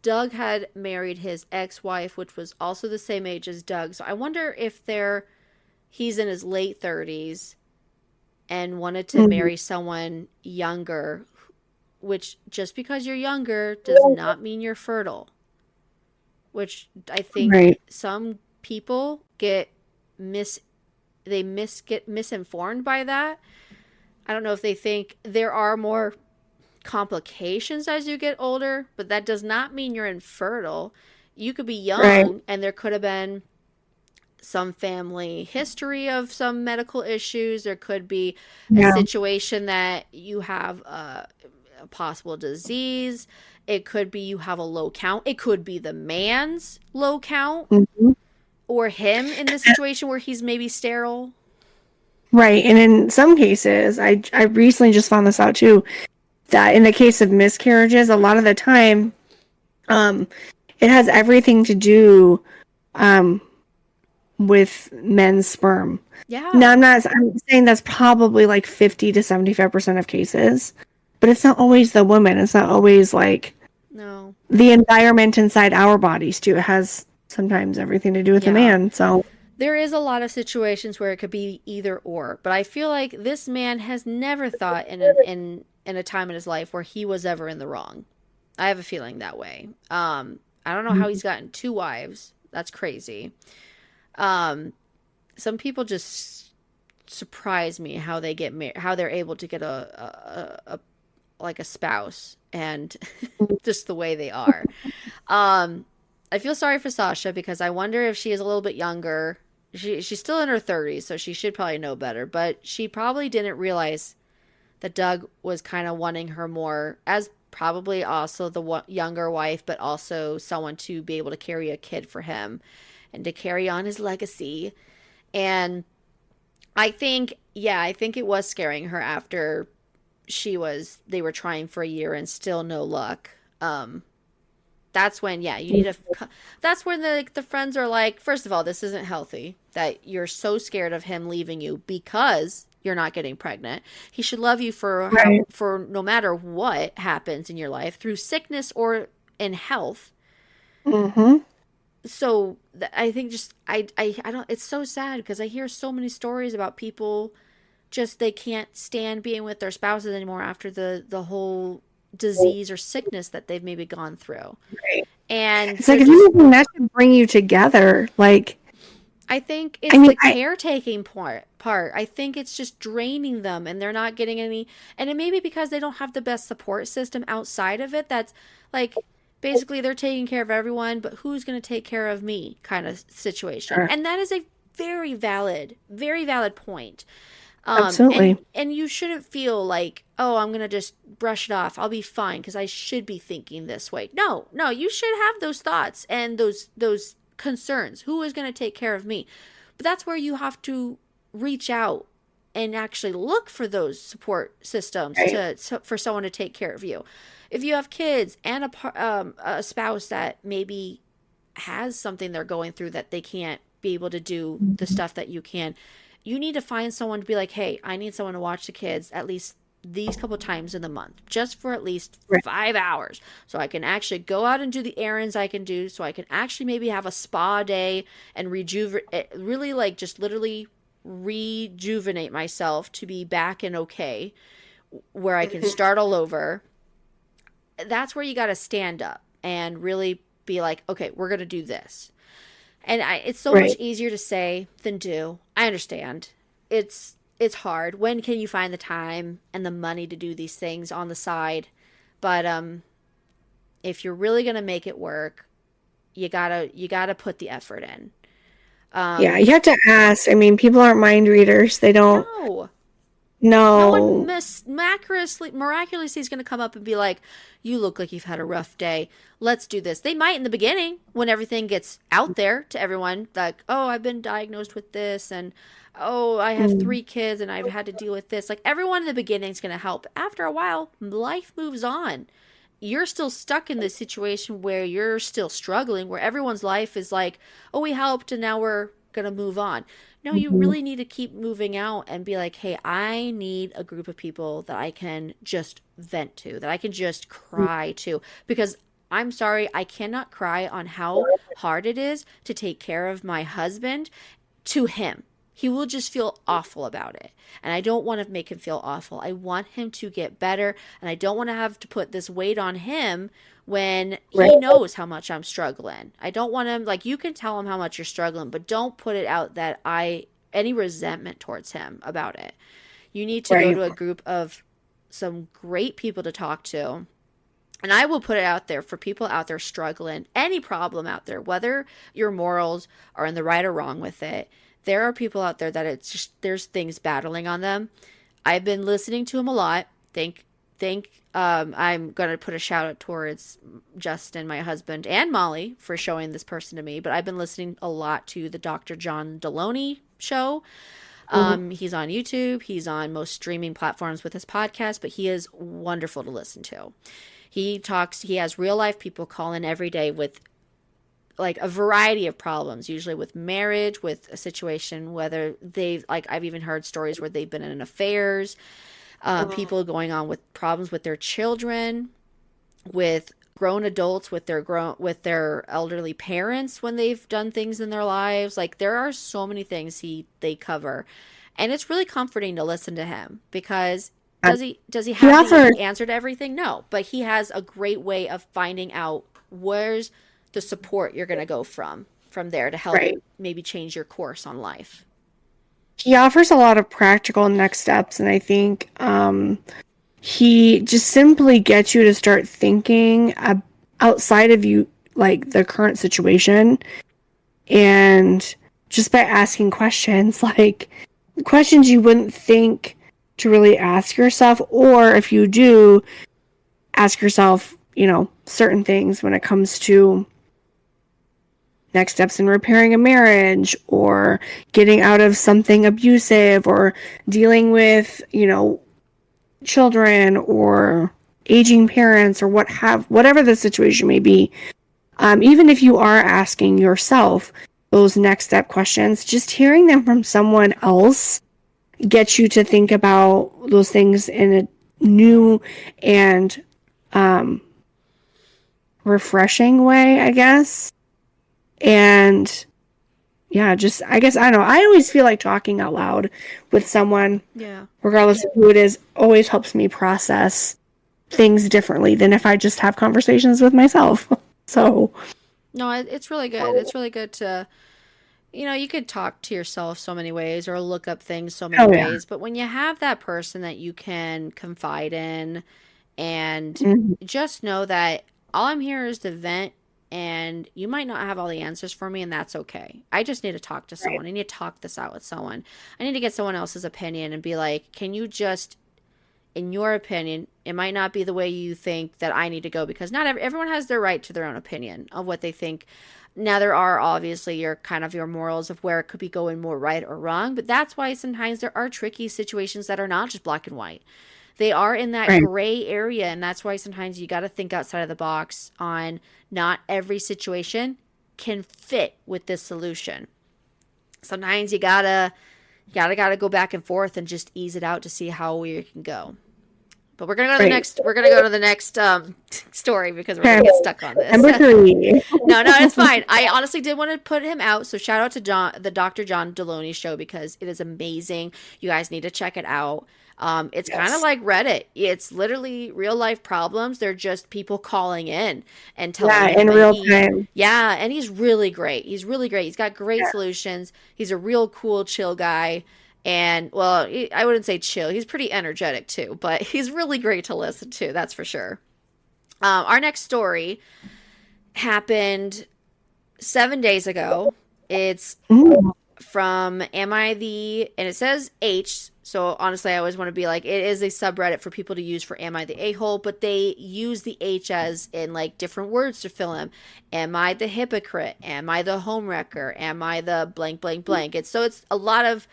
Doug had married his ex-wife, which was also the same age as Doug. So I wonder if he's in his late 30s and wanted to marry someone younger, which just because you're younger does not mean you're fertile. Which I think some people get misinformed by that. I don't know if they think there are more complications as you get older, but that does not mean you're infertile. You could be young and there could have been some family history of some medical issues. There could be a situation that you have a possible disease. It could be you have a low count. It could be the man's low count or him in the situation where he's maybe sterile. Right. And in some cases, I recently just found this out too, that in the case of miscarriages, a lot of the time, it has everything to do with men's sperm. Yeah. Now, I'm saying that's probably like 50 to 75% of cases, but it's not always the woman. It's not always like the environment inside our bodies too. It has sometimes everything to do with the man. So there is a lot of situations where it could be either or, but I feel like this man has never thought in a time in his life where he was ever in the wrong. I have a feeling that way. I don't know how he's gotten 2 wives. That's crazy. Some people just surprise me how they get how they're able to get a spouse and just the way they are. I feel sorry for Sasha because I wonder if she is a little bit younger. She's still in her 30s, so she should probably know better, but she probably didn't realize that Doug was kind of wanting her more as probably also the younger wife, but also someone to be able to carry a kid for him and to carry on his legacy. And I think it was scaring her after they were trying for a year and still no luck. That's when, that's when the friends are like, first of all, this isn't healthy, that you're so scared of him leaving you because you're not getting pregnant. He should love you for no matter what happens in your life, through sickness or in health. So I think I don't, it's so sad because I hear so many stories about people they can't stand being with their spouses anymore after the whole disease or sickness that they've maybe gone through. And it's like, if anything, that should bring you together. Like, I think it's the caretaking part. I think it's just draining them and they're not getting any, and it may be because they don't have the best support system outside of it. That's like, basically they're taking care of everyone, but who's going to take care of me kind of situation. And that is a very valid point. Absolutely. And you shouldn't feel like, oh, I'm going to just brush it off. I'll be fine because I should be thinking this way. No, you should have those thoughts and those concerns. Who is going to take care of me? But that's where you have to reach out and actually look for those support systems for someone to take care of you. If you have kids and a spouse that maybe has something they're going through that they can't be able to do the stuff that you can, you need to find someone to be like, hey, I need someone to watch the kids at least these couple times in the month, just for at least Right. 5 hours, so I can actually go out and do the errands I can do, so I can actually maybe have a spa day and really like just literally rejuvenate myself to be back and okay, where I can start all over. That's where you got to stand up and really be like, okay, we're going to do this. And it's so much Right. easier to say than do. I understand. It's hard. When can you find the time and the money to do these things on the side? But if you're really going to make it work, you gotta put the effort in. Yeah, you have to ask. I mean, people aren't mind readers. They don't No. No one know. miraculously is going to come up and be like, you look like you've had a rough day. Let's do this. They might in the beginning when everything gets out there to everyone, like, oh, I've been diagnosed with this, and oh, I have Mm, 3 kids and I've had to deal with this. Like, everyone in the beginning is going to help. After a while, life moves on. You're still stuck in this situation where you're still struggling, where everyone's life is like, oh, we helped and now we're going to move on. No, you mhm. really need to keep moving out and be like, hey, I need a group of people that I can just vent to, that I can just cry to. Because I'm sorry, I cannot cry on how hard it is to take care of my husband to him. He will just feel awful about it. And I don't want to make him feel awful. I want him to get better. And I don't want to have to put this weight on him when Right. he knows how much I'm struggling. I don't want him, like, you can tell him how much you're struggling, but don't put it out that any resentment towards him about it. You need to go Right. to a group of some great people to talk to. And I will put it out there for people out there struggling, any problem out there, whether your morals are in the right or wrong with it. There are people out there that it's just, there's things battling on them. I've been listening to him a lot. I'm gonna put a shout out towards Justin, my husband, and Mollie for showing this person to me. But I've been listening a lot to the Dr. John Deloney show. Mhm. He's on YouTube. He's on most streaming platforms with his podcast, but he is wonderful to listen to. He has real life people call in every day with like a variety of problems, usually with marriage, with a situation, whether they've, like, I've even heard stories where they've been in affairs, people going on with problems with their children, with grown adults, with their elderly parents when they've done things in their lives. Like, there are so many things they cover. And it's really comforting to listen to him because Uh, does he He have offers, the answer to everything? No, but he has a great way of finding out where's the support you're going to go from there to help right. maybe change your course on life. He offers a lot of practical next steps, and I think he just simply gets you to start thinking outside of you, like the current situation, and just by asking questions, like questions you wouldn't think to really ask yourself, or if you do ask yourself, certain things when it comes to next steps in repairing a marriage or getting out of something abusive or dealing with, children or aging parents or whatever the situation may be. Even if you are asking yourself those next step questions, just hearing them from someone else gets you to think about those things in a new and refreshing way, I guess. And yeah, just, I guess, I don't know. I always feel like talking out loud with someone, Yeah. regardless of who it is, always helps me process things differently than if I just have conversations with myself. So, No, it's really good. It's really good to, you could talk to yourself so many ways or look up things so many oh yeah. ways, but when you have that person that you can confide in and Mhm. just know that all I'm here is to vent, and you might not have all the answers for me, and that's okay. I just need to talk to Right. someone. I need to talk this out with someone. I need to get someone else's opinion and be like, can you just, in your opinion, it might not be the way you think that I need to go, because not everyone has their right to their own opinion of what they think. Now there are obviously your morals of where it could be going more right or wrong, but that's why sometimes there are tricky situations that are not just black and white. They are in that Right. gray area, and that's why sometimes you got to think outside of the box on not every situation can fit with this solution. Sometimes you gotta go back and forth and just ease it out to see how we can go. But we're gonna go to the next. We're gonna go to the next story because we're gonna get stuck on this. Number 3. No, it's fine. I honestly did want to put him out. So shout out to the Dr. John Deloney show because it is amazing. You guys need to check it out. It's kind of like Reddit. It's literally real life problems. They're just people calling in and telling him in real time. Yeah, and he's really great. He's really great. He's got great solutions. He's a real cool, chill guy. And, well, I wouldn't say chill. He's pretty energetic, too. But he's really great to listen to, that's for sure. Our next story happened 7 days ago. It's from Am I the... And it says H. So, honestly, I always want to be like, it is a subreddit for people to use for Am I the A-hole? But they use the H as in, like, different words to fill in. Am I the hypocrite? Am I the homewrecker? Am I the blank, blank, blank? It's a lot of...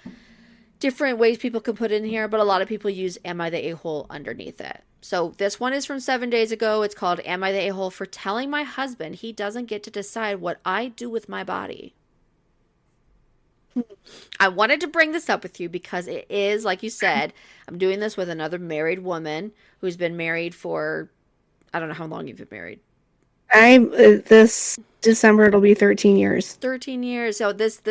different ways people can put in here, but a lot of people use Am I the A-hole underneath it. So this one is from 7 days ago. It's called Am I the A-hole for telling my husband he doesn't get to decide what I do with my body. I wanted to bring this up with you because it is, like you said, I'm doing this with another married woman who's been married for, I don't know how long you've been married. This December it'll be 13 years. 13 years. So this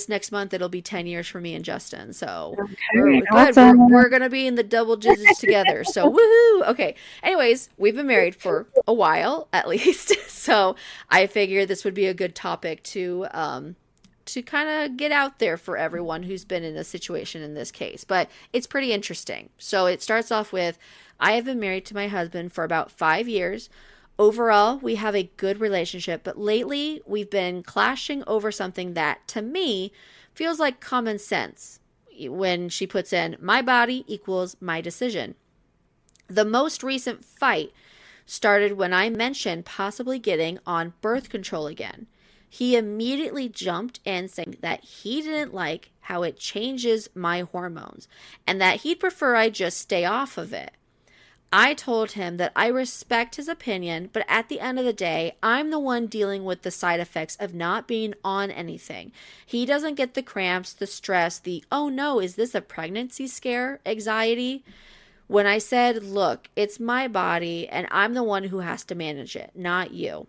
next month it'll be 10 years for me and Justin. So we're awesome. We're going to be in the double digits together. So woohoo. Okay. Anyways, we've been married for a while at least. So I figured this would be a good topic to kind of get out there for everyone who's been in a situation in this case. But it's pretty interesting. So it starts off with, I have been married to my husband for about 5 years. Overall, we have a good relationship, but lately we've been clashing over something that, to me, feels like common sense when she puts in, my body equals my decision. The most recent fight started when I mentioned possibly getting on birth control again. He immediately jumped in saying that he didn't like how it changes my hormones and that he'd prefer I just stay off of it. I told him that I respect his opinion, but at the end of the day, I'm the one dealing with the side effects of not being on anything. He doesn't get the cramps, the stress, the, oh no, is this a pregnancy scare anxiety? When I said, look, it's my body and I'm the one who has to manage it, not you.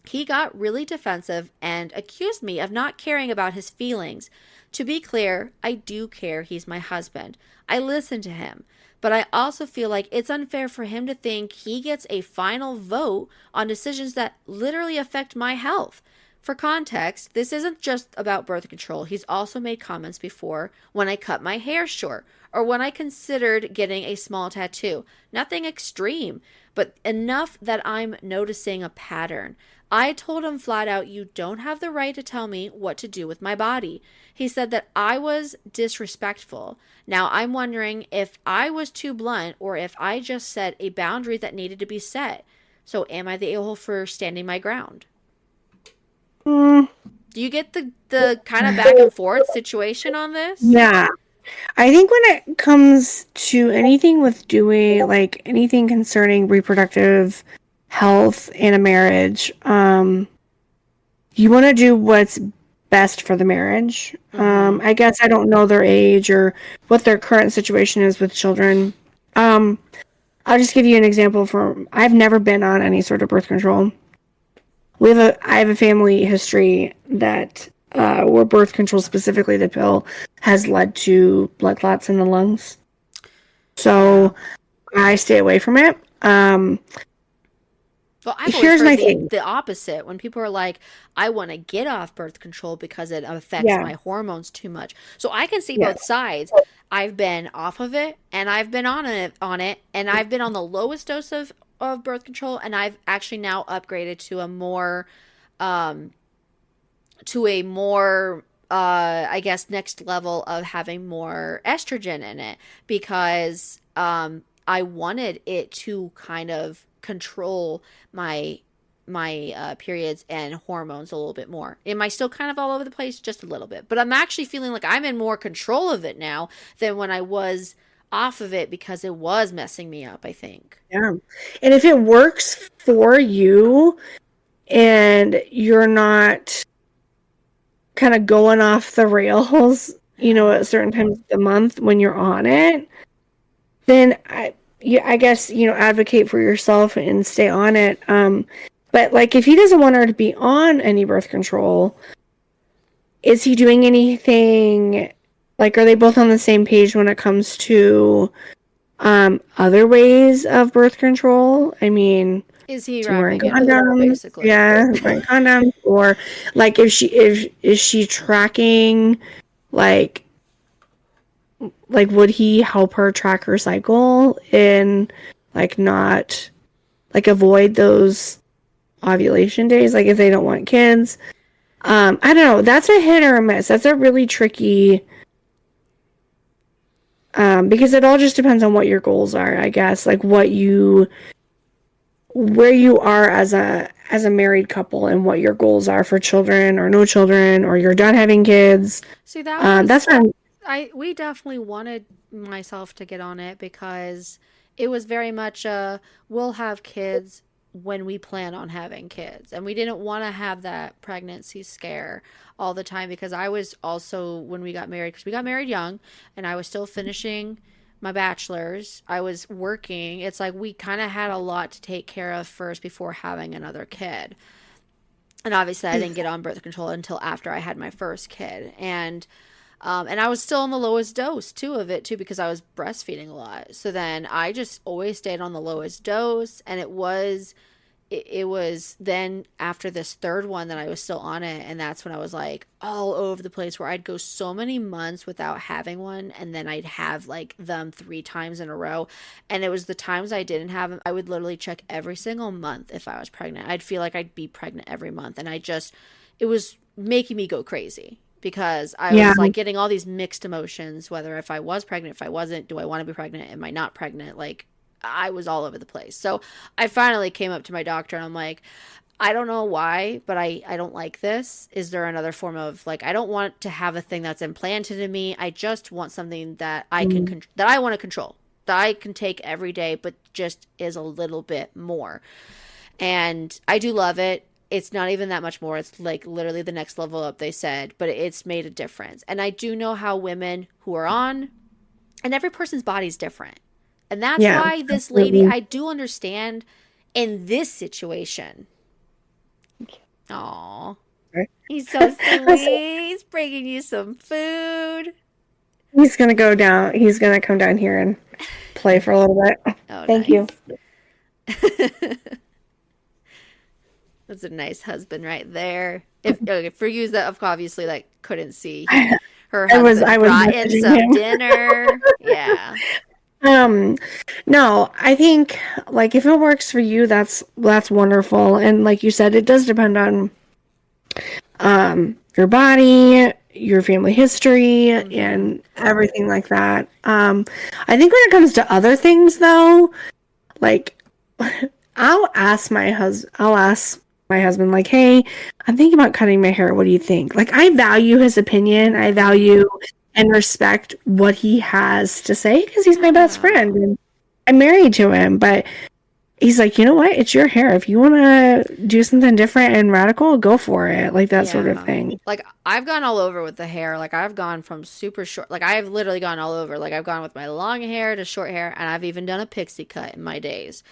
He got really defensive and accused me of not caring about his feelings. To be clear, I do care. He's my husband. I listen to him. But I also feel like it's unfair for him to think he gets a final vote on decisions that literally affect my health. For context, this isn't just about birth control. He's also made comments before when I cut my hair short or when I considered getting a small tattoo. Nothing extreme, but enough that I'm noticing a pattern. I told him flat out, you don't have the right to tell me what to do with my body. He said that I was disrespectful. Now I'm wondering if I was too blunt or if I just set a boundary that needed to be set. So am I the a-hole for standing my ground? Do you get the kind of back and forth situation on this? Yeah. I think when it comes to anything with doing, like anything concerning reproductive health in a marriage, you want to do what's best for the marriage. I guess I don't know their age or what their current situation is with children. I'll just give you an example I've never been on any sort of birth control. I have a family history that where birth control, specifically the pill, has led to blood clots in the lungs. So I stay away from it. Well, I've always heard the opposite. When people are like, I want to get off birth control because it affects my hormones too much. So I can see both sides. I've been off of it, and I've been on it, and I've been on the lowest dose of birth control, and I've actually now upgraded to a more, I guess, next level of having more estrogen in it because I wanted it to kind of control my periods and hormones a little bit more. Am I still kind of all over the place? Just a little bit. But I'm actually feeling like I'm in more control of it now than when I was off of it because it was messing me up, I think. Yeah. And if it works for you and you're not kind of going off the rails, at certain times of the month when you're on it, then I guess, advocate for yourself and stay on it. But like, if he doesn't want her to be on any birth control, is he doing anything? Like, are they both on the same page when it comes to other ways of birth control? I mean, Is he wearing wrapping it condoms? basically? Yeah, wearing condoms, or like, is she tracking, like would he help her track her cycle and like not like avoid those ovulation days, like if they don't want kids? I don't know. That's a hit or a miss. That's a really tricky, because it all just depends on what your goals are, I guess. Like where you are as a married couple and what your goals are for children or no children, or you're done having kids. See, that was That's what we definitely wanted myself to get on it because it was very much we'll have kids when we plan on having kids, and we didn't want to have that pregnancy scare all the time, because I was also, when we got married, because we got married young and I was still finishing my bachelor's, I was working. It's like we kind of had a lot to take care of first before having another kid. And obviously I didn't get on birth control until after I had my first kid. And I was still on the lowest dose too of it too, because I was breastfeeding a lot. So then I just always stayed on the lowest dose, and it was then after this third one that I was still on it, and that's when I was like all over the place, where I'd go so many months without having one, and then I'd have like them 3 times in a row. And it was the times I didn't have them, I would literally check every single month if I was pregnant. I'd feel like I'd be pregnant every month, and it was making me go crazy, because I was like getting all these mixed emotions, whether if I was pregnant, if I wasn't, do I want to be pregnant, am I not pregnant? Like, I was all over the place. So I finally came up to my doctor and I'm like, I don't know why, but I don't like this. Is there another form of, like, I don't want to have a thing that's implanted in me. I just want something that I can that I want to control, that I can take every day, but just is a little bit more. And I do love it. It's not even that much more. It's like literally the next level up, they said, but it's made a difference. And I do know how women who are on, and every person's body is different. And that's why this lady, I do understand in this situation. Aw. He's so sweet. He's bringing you some food. He's gonna go down. He's gonna come down here and play for a little bit. Oh, Thank nice. you. That's a nice husband right there. If for you that obviously that couldn't see, her husband brought in some dinner. Yeah. No, I think like if it works for you, that's wonderful. And like you said, it does depend on your body, your family history, and everything like that. I think when it comes to other things though, like I'll ask my husband, like, hey, I'm thinking about cutting my hair. What do you think? Like, I value his opinion. I value and respect what he has to say, because he's my best friend and I'm married to him. But he's like, you know what? It's your hair. If you want to do something different and radical, go for it. Like that sort of thing. Like, I've gone all over with the hair. Like, I've gone from super short. Like, I've literally gone all over. Like, I've gone with my long hair to short hair, and I've even done a pixie cut in my days.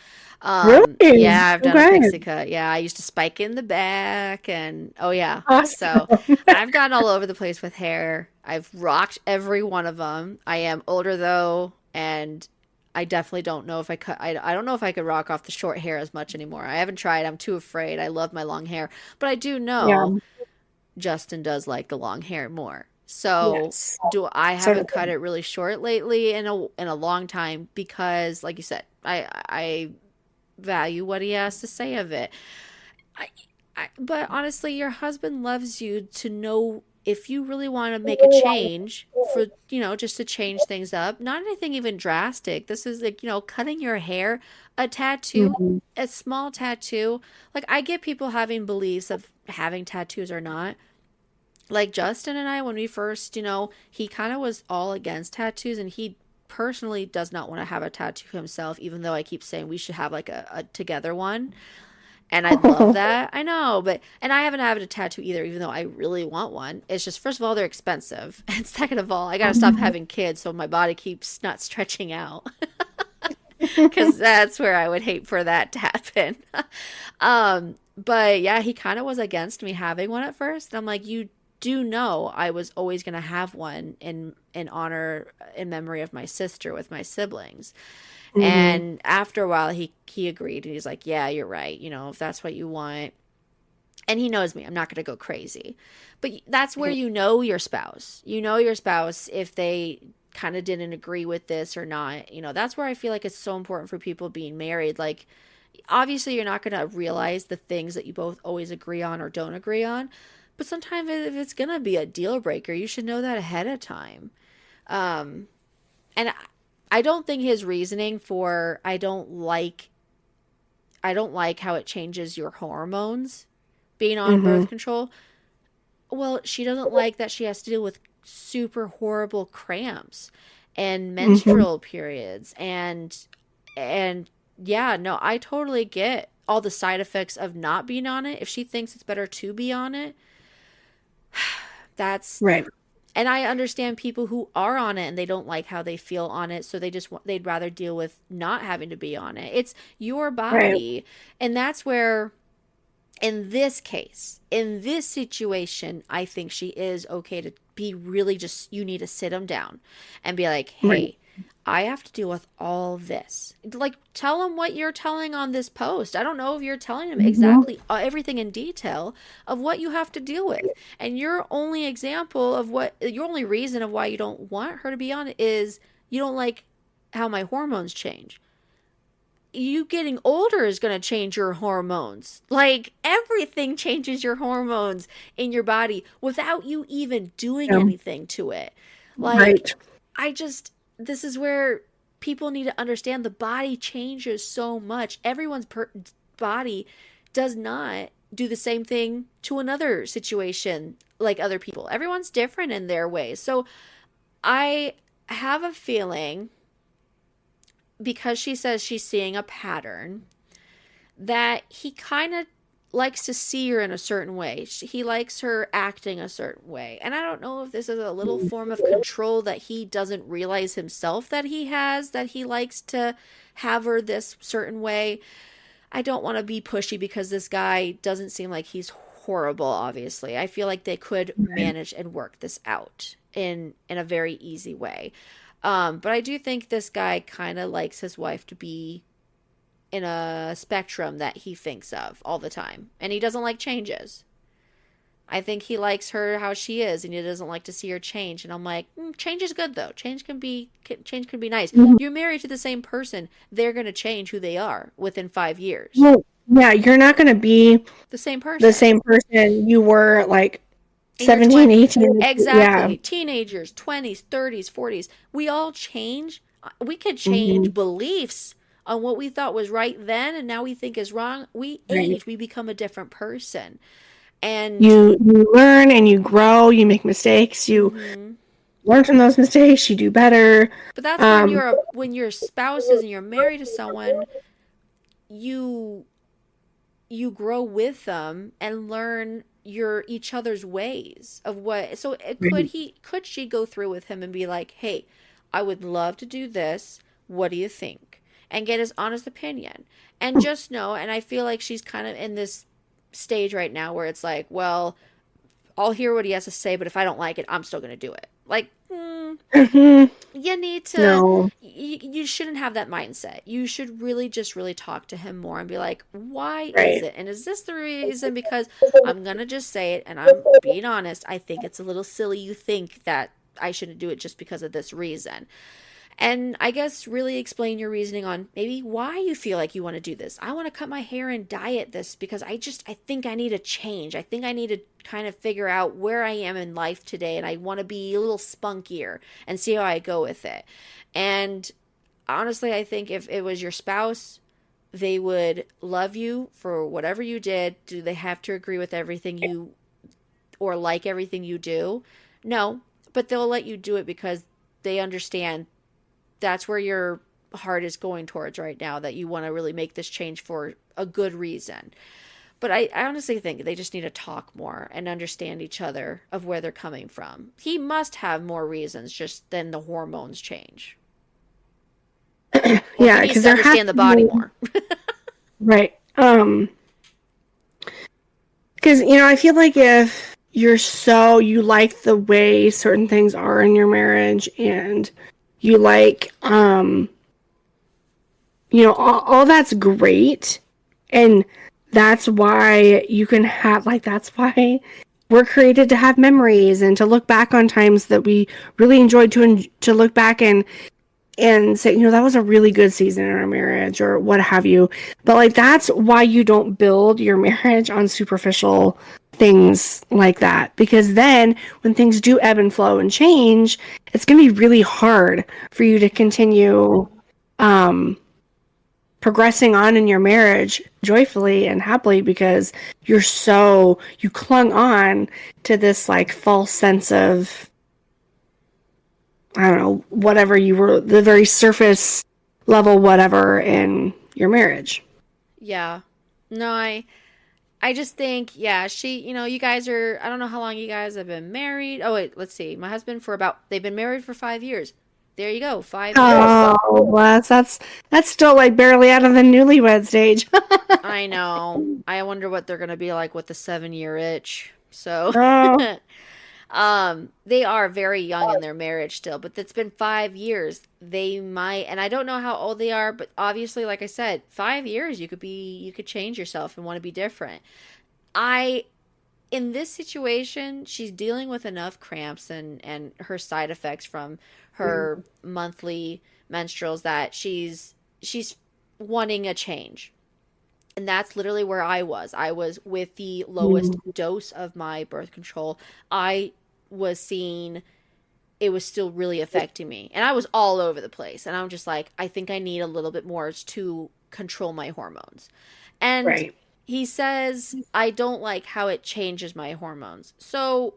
Really? Yeah, I've done a pixie cut. Yeah, I used to spike in the back, and oh yeah. Awesome. So I've gone all over the place with hair. I've rocked every one of them. I am older though, and I definitely don't know if I cut. I don't know if I could rock off the short hair as much anymore. I haven't tried. I'm too afraid. I love my long hair, but I do know Justin does like the long hair more. So I haven't cut it really short lately in a long time, because, like you said, I value what he has to say of it. But honestly, your husband loves you to know if you really want to make a change for, just to change things up. Not anything even drastic. This is like, cutting your hair, a tattoo, a small tattoo. Like, I get people having beliefs of having tattoos or not. Like Justin and I, when we first, he kind of was all against tattoos, and he personally does not want to have a tattoo himself, even though I keep saying we should have like a together one. And I'd love that. I know, but and I haven't had a tattoo either, even though I really want one. It's just first of all they're expensive, and second of all I gotta stop having kids so my body keeps not stretching out, because that's where I would hate for that to happen. But yeah, he kind of was against me having one at first. And I'm like, you do know I was always gonna have one in honor in memory of my sister with my siblings. Mhm. And after a while, he agreed, and he's like, "Yeah, you're right. If that's what you want." And he knows me. I'm not going to go crazy. But that's where you know your spouse. You know your spouse if they kind of didn't agree with this or not. That's where I feel like it's so important for people being married. Like, obviously, you're not going to realize the things that you both always agree on or don't agree on. But sometimes if it's going to be a deal breaker, you should know that ahead of time. Um, and I don't think his reasoning for I don't like how it changes your hormones being on birth Mhm. control. Well, she doesn't like that she has to deal with super horrible cramps and Mhm. menstrual periods and yeah, no, I totally get all the side effects of not being on it. If she thinks it's better to be on it, that's Right. and I understand people who are on it and they don't like how they feel on it, so they'd rather deal with not having to be on it. It's your Right. body, and that's where in this case, in this situation, I think she is okay to be really just you need to sit him down and be like, Right. "Hey, I have to deal with all this." Like tell him what you're telling on this post. I don't know if you're telling him Mhm. exactly everything in detail of what you have to deal with. And your only example of your only reason of why you don't want her to be on it is you don't like how my hormones change. You getting older is going to change your hormones. Like everything changes your hormones in your body without you even doing Yeah. anything to it. Like, Right. this is where people need to understand the body changes so much. Everyone's body does not do the same thing to another situation like other people. Everyone's different in their ways. So I have a feeling because she says she's seeing a pattern that he kind of likes to see her in a certain way. He likes her acting a certain way. And I don't know if this is a little form of control that he doesn't realize himself that he has, that he likes to have her this certain way. I don't want to be pushy because this guy doesn't seem like he's horrible, obviously. I feel like they could Right. manage and work this out in a very easy way. But I do think this guy kind of likes his wife to be in a spectrum that he thinks of all the time. And he doesn't like changes. I think he likes her how she is and he doesn't like to see her change. And I'm like, change is good though. Change can be nice. Mhm. You're married to the same person. They're going to change who they are within 5 years. Well, yeah, you're not going to be The same the person. same person you were like In your 17, 18. Yeah. exactly. Teenagers, 20s, 30s, 40s. We all change. We could Mhm. change beliefs on what we thought was right then and now we think is wrong. We Right. age, we become a different person. And You learn and you grow, you make mistakes, you mhm. learn from those mistakes, you do better. But that's when Um, your spouses and you're married to someone, you you grow with them and learn your each other's ways of what so right. could she go through with him and be like, hey, I would love to do this, what do you think, and get his honest opinion, and just know. And I feel like she's kind of in this stage right now where it's like, well, I'll hear what he has to say, but if I don't like it, I'm still going to do it. Like, Mhm. you need to No. you shouldn't have that mindset. You should really just really talk to him more and be like, why is Right. it, and is this the reason? Because I'm gonna just say it and I'm being honest, I think it's a little silly you think that I shouldn't do it just because of this reason. And I guess really explain your reasoning on maybe why you feel like you want to do this. I want to cut my hair and dye it this because I think I need a change. I think I need to kind of figure out where I am in life today and I want to be a little spunkier and see how I go with it. And honestly, I think if it was your spouse, they would love you for whatever you did. Do they have to agree with everything you or like everything you do? No, but they'll let you do it because they understand that's where your heart is going towards right now, that you want to really make this change for a good reason. But I honestly think they just need to talk more and understand each other of where they're coming from. He must have more reasons just than the hormones change. Or he Yeah, needs because to there has understand the to body be, more. right. Because, I feel like if you like the way certain things are in your marriage and you like, all that's great. And that's why you can have, like, that's why we're created to have memories and to look back on times that we really enjoyed, to look back and say, that was a really good season in our marriage or what have you. But like, that's why you don't build your marriage on superficial things like that. Because then when things do ebb and flow and change, it's going to be really hard for you to continue progressing on in your marriage joyfully and happily, because you clung on to this like false sense of, I don't know, whatever you were, the very surface level, whatever, in your marriage. Yeah. No, I just think, yeah, you guys are, I don't know how long you guys have been married. Oh, wait, let's see. My husband they've been married for 5 years. There you go, 5 years. Oh, bless. That's still like barely out of the newlywed stage. I know. I wonder what they're going to be like with the 7 year itch. So, Oh, they are very young in their marriage still, but it's been 5 years. They might, and I don't know how old they are, but obviously, like I said, 5 years, you could change yourself and want to be different. I in this situation, she's dealing with enough cramps and her side effects from her monthly menstruals that she's wanting a change. And that's literally where I was. I was with the lowest dose of my birth control. I was seeing it was still really affecting me. And I was all over the place. And I'm just like, I think I need a little bit more to control my hormones. And right. he says, I don't like how it changes my hormones. So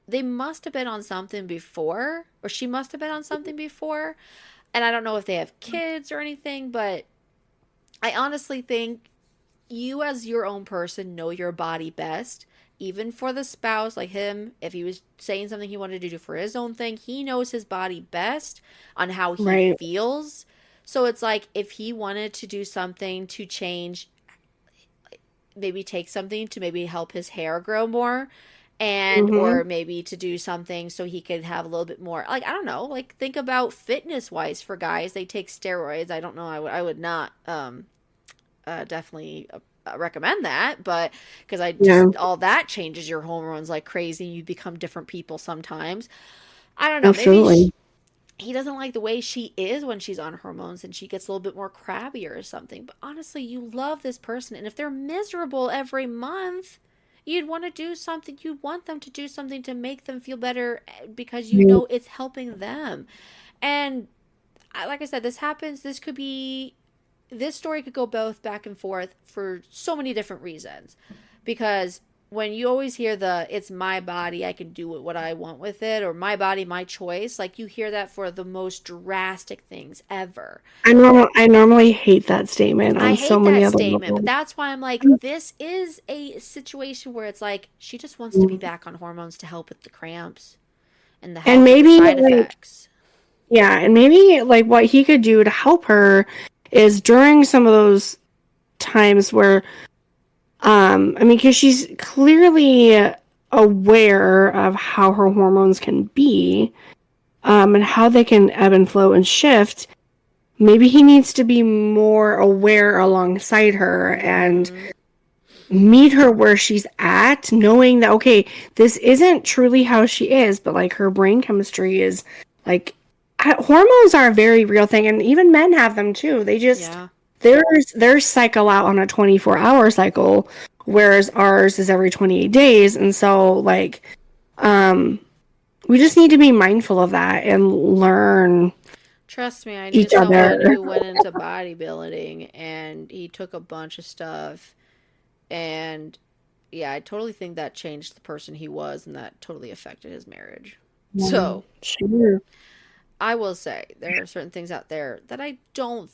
they must have been on something before, or she must have been on something before. And I don't know if they have kids or anything, but I honestly think you, as your own person, know your body best. Even for the spouse, like him, if he was saying something he wanted to do for his own thing, he knows his body best on how he Right. feels. So it's like if he wanted to do something to change, maybe take something to maybe help his hair grow more, and Mm-hmm. or maybe to do something so he could have a little bit more, like, I don't know, like, think about fitness wise for guys, they take steroids. I don't know, I would not definitely recommend that, but because I Yeah, just, all that changes your hormones like crazy. You become different people sometimes. I don't know, maybe absolutely. he doesn't like the way she is when she's on hormones and she gets a little bit more crabbier or something. But honestly, you love this person. And if they're miserable every month, you'd want to do something. You'd want them to do something to make them feel better, because you Right. know it's helping them. And like I said, this happens. This story could go both back and forth for so many different reasons. Because when you always hear it's my body, I can do what I want with it, or my body, my choice, like, you hear that for the most drastic things ever. I normally hate that statement I on so hate many that other statement, but levels. that's why I'm like, this is a situation where it's like she just wants to be back on hormones to help with the cramps and the And help with the maybe side like, effects. yeah, and maybe like what he could do to help her is during some of those times where, I mean, because she's clearly aware of how her hormones can be, and how they can ebb and flow and shift. Maybe he needs to be more aware alongside her and Mm-hmm. meet her where she's at, knowing that, okay, this isn't truly how she is, but like her brain chemistry is like, hormones are a very real thing, and even men have them too. They just, Yeah. their cycle out on a 24-hour cycle, whereas ours is every 28 days. And so like, um we just need to be mindful of that and learn Trust me, I knew each someone other. who went into bodybuilding and he took a bunch of stuff. And yeah, I totally think that changed the person he was, and that totally affected his marriage. Yeah, So, sure. I will say there are certain things out there that I don't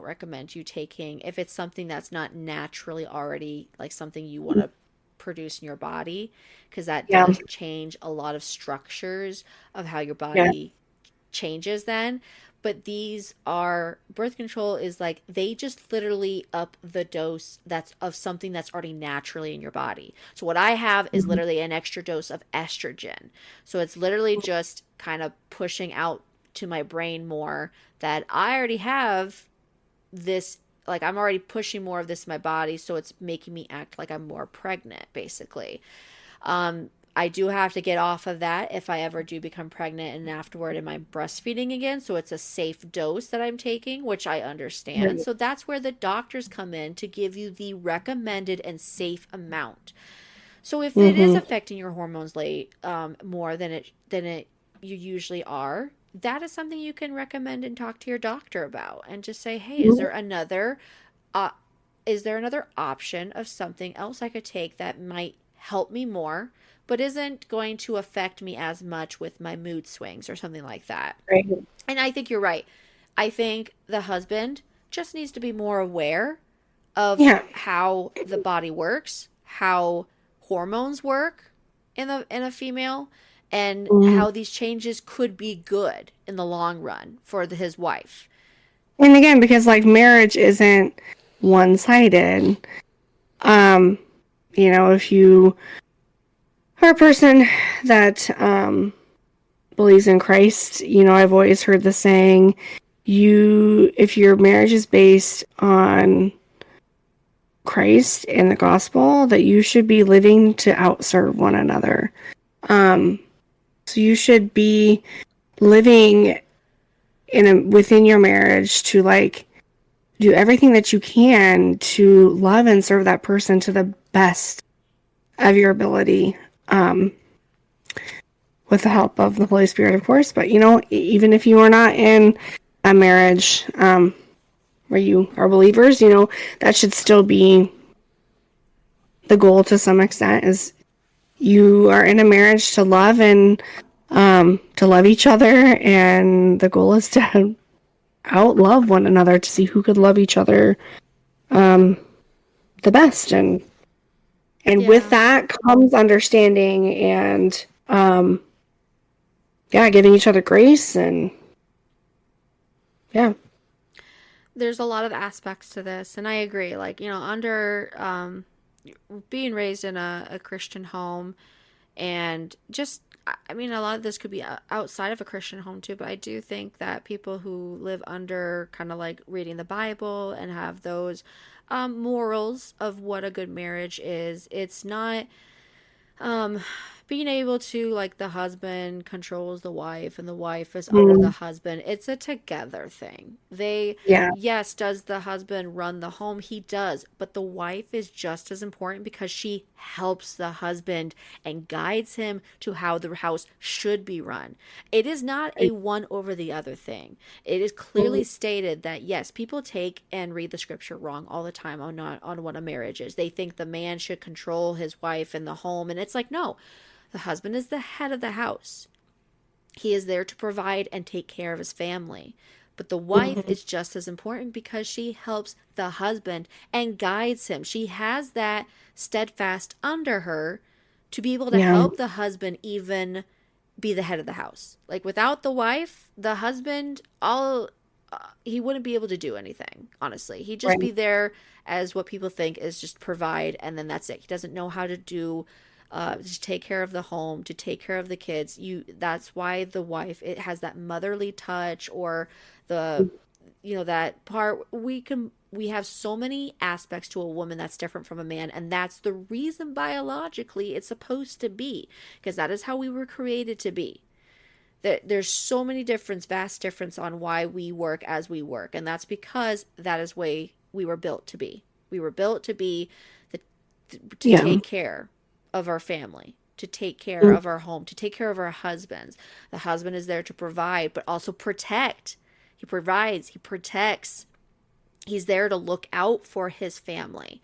recommend you taking if it's something that's not naturally already like something you want to produce in your body, because that Yeah. does change a lot of structures of how your Yeah. body changes then. But these are birth control is like they just literally up the dose that's of something that's already naturally in your body. So what I have is Mhm. literally an extra dose of estrogen. So it's literally just kind of pushing out to my brain more that I already have this, like I'm already pushing more of this in my body, so it's making me act like I'm more pregnant basically. I do have to get off of that if I ever do become pregnant and afterward am I breastfeeding again. So it's a safe dose that I'm taking, which I understand. Right. So that's where the doctors come in to give you the recommended and safe amount. So if it is Mm-hmm. affecting your hormones late more than it you usually are, that is something you can recommend and talk to your doctor about, and just say, hey, uh, is there another option of something else I could take that might help me more, but isn't going to affect me as much with my mood swings or something like that? Right. And I think you're right. I think the husband just needs to be more aware of Yeah. how the body works, how hormones work in a female, and Mhm. how these changes could be good in the long run for his wife. And again, because like marriage isn't one-sided. Um, if you are a person that believes in Christ, I've always heard the saying, if your marriage is based on Christ and the gospel, that you should be living to outserve one another. Um, so you should be living within your marriage to like do everything that you can to love and serve that person to the best of your ability. With the help of the Holy Spirit, of course. But even if you are not in a marriage where you are believers, that should still be the goal to some extent. Is you are in a marriage to love and to love each other, and the goal is to outlove one another to see who could love each other um, the best. And with Yeah. that comes understanding and yeah, giving each other grace and yeah. There's a lot of aspects to this, and I agree. Like, under being raised in a Christian home, and just, I mean, a lot of this could be outside of a Christian home too, but I do think that people who live under kind of like reading the Bible and have those morals of what a good marriage is, it's not um being able to, like, the husband controls the wife and the wife is under the Mm, husband. It's a together thing. They yeah. Yes, does the husband run the home? He does, but the wife is just as important because she helps the husband and guides him to how the house should be run. It is not a Right. one over the other thing. It is Mm, clearly stated that yes, people take and read the scripture wrong all the time on not on what a marriage is. They think the man should control his wife and the home, and it's like, no, the husband is the head of the house. He is there to provide and take care of his family. But the wife mhm. is just as important because she helps the husband and guides him. She has that steadfast under her to be able to Yeah. help the husband even be the head of the house. Like, without the wife, the husband, he wouldn't be able to do anything, honestly. He'd just Right. be there as what people think is just provide, and then that's it. He doesn't know how to do to take care of the home, to take care of the kids. That's why the wife, it has that motherly touch, or the that part. We have so many aspects to a woman that's different from a man, and that's the reason biologically it's supposed to be, because that is how we were created to be. There's so many vast difference on why we work as we work, and that's because that is way we were built to be. We were built to be the, to Yeah. take care of our family, to take care Mm, of our home, to take care of our husbands. The husband is there to provide, but also protect. He provides, he protects. He's there to look out for his family,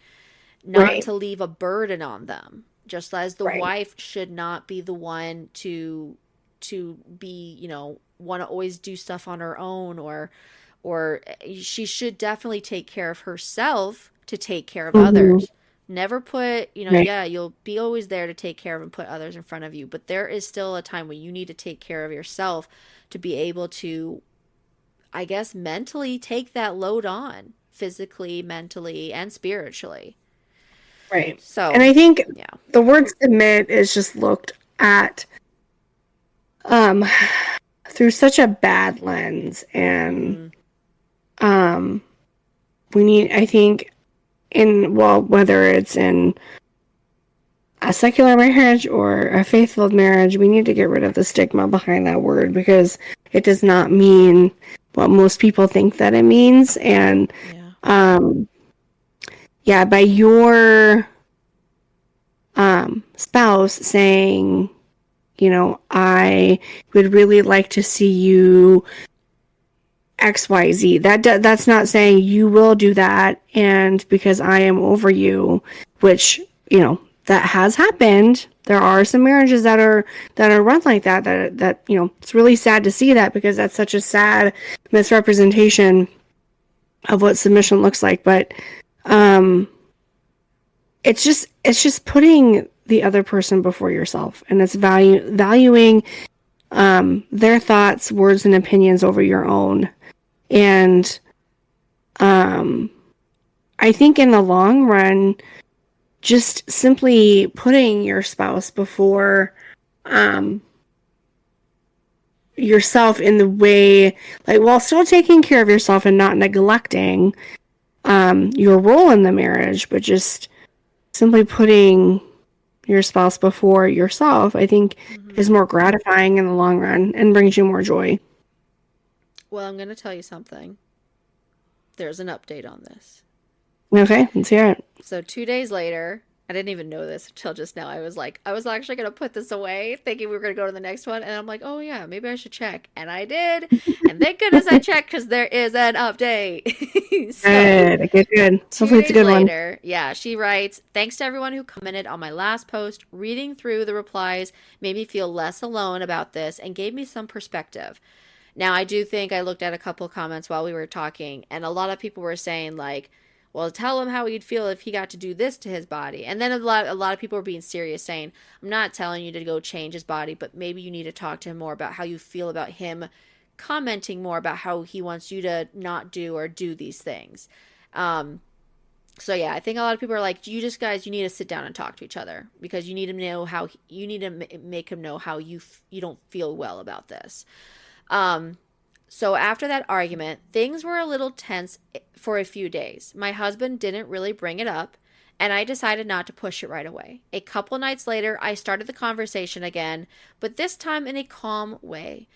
not right. to leave a burden on them. Just as the Right. wife should not be the one to to be, want to always do stuff on her own, or she should definitely take care of herself to take care of Mm-hmm. others. Never put, Right. yeah, you'll be always there to take care of and put others in front of you, but there is still a time when you need to take care of yourself to be able to, I guess, mentally take that load on, physically, mentally, and spiritually. Right. And So, I think yeah. the word submit is just looked at um through such a bad lens, and Mm-hmm. um we need, I think, whether it's in a secular marriage or a faith-filled marriage, we need to get rid of the stigma behind that word, because it does not mean what most people think that it means. And Yeah. um yeah, by your spouse saying, I would really like to see you XYZ. That's not saying you will do that, and because I am over you, which, that has happened. There are some marriages that are run like that, it's really sad to see that, because that's such a sad misrepresentation of what submission looks like. But um it's just putting the other person before yourself, and it's valuing their thoughts, words, and opinions over your own. And I think in the long run, just simply putting your spouse before yourself in the way, like, while still taking care of yourself and not neglecting your role in the marriage, but just simply putting your spouse before yourself, I think, Mm-hmm. is more gratifying in the long run and brings you more joy. Well, I'm going to tell you something. There's an update on this. Okay, let's hear it. So 2 days later, I didn't even know this until just now. I was like, I was actually going to put this away, thinking we were going to go to the next one. And I'm like, oh, yeah, maybe I should check. And I did. And thank goodness I checked, because there is an update. So Good, good, good. two Hopefully it's a days good one. later, yeah, she writes, thanks to everyone who commented on my last post. Reading through the replies made me feel less alone about this and gave me some perspective. Now, I do think I looked at a couple comments while we were talking, and a lot of people were saying, like, well, tell him how he'd feel if he got to do this to his body. And then a lot of people were being serious, saying, I'm not telling you to go change his body, but maybe you need to talk to him more about how you feel about him commenting more about how he wants you to not do or do these things. Um, so yeah, I think a lot of people are like, you just guys, you need to sit down and talk to each other, because you need to know how you need to make him know how you don't feel well about this. Um, so after that argument, things were a little tense for a few days. My husband didn't really bring it up, and I decided not to push it right away. A couple nights later, I started the conversation again, but this time in a calm way.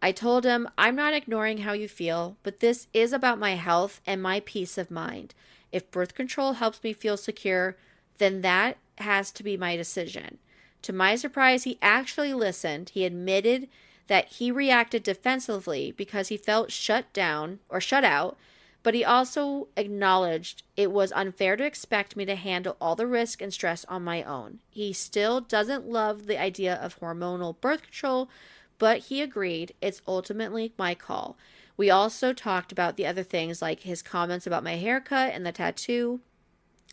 I told him, I'm not ignoring how you feel, but this is about my health and my peace of mind. If birth control helps me feel secure, then that has to be my decision. To my surprise, he actually listened. He admitted that he reacted defensively because he felt shut down or shut out, but he also acknowledged it was unfair to expect me to handle all the risk and stress on my own. He still doesn't love the idea of hormonal birth control, but he agreed it's ultimately my call. We also talked about the other things, like his comments about my haircut and the tattoo.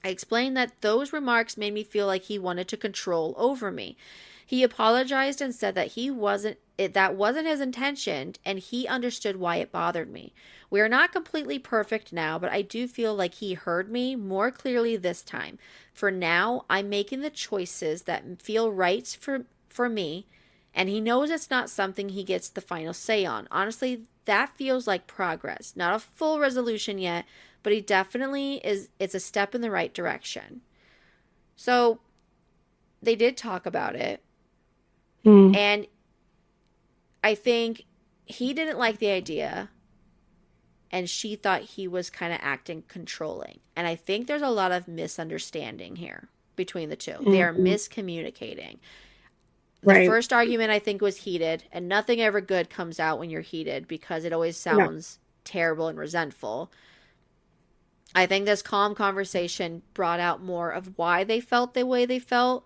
I explained that those remarks made me feel like he wanted to control over me. He apologized and said that that wasn't his intention, and he understood why it bothered me. We are not completely perfect now, but I do feel like he heard me more clearly this time. For now, I'm making the choices that feel right for me, and he knows it's not something he gets the final say on. Honestly, that feels like progress. Not a full resolution yet, but he definitely is. It's a step in the right direction. So they did talk about it, Mm, and I think he didn't like the idea, and she thought he was kind of acting controlling. And I think there's a lot of misunderstanding here between the two. They are mm, miscommunicating. The right. first argument, I think, was heated, and nothing ever good comes out when you're heated, because it always No. sounds terrible and resentful. I think this calm conversation brought out more of why they felt the way they felt,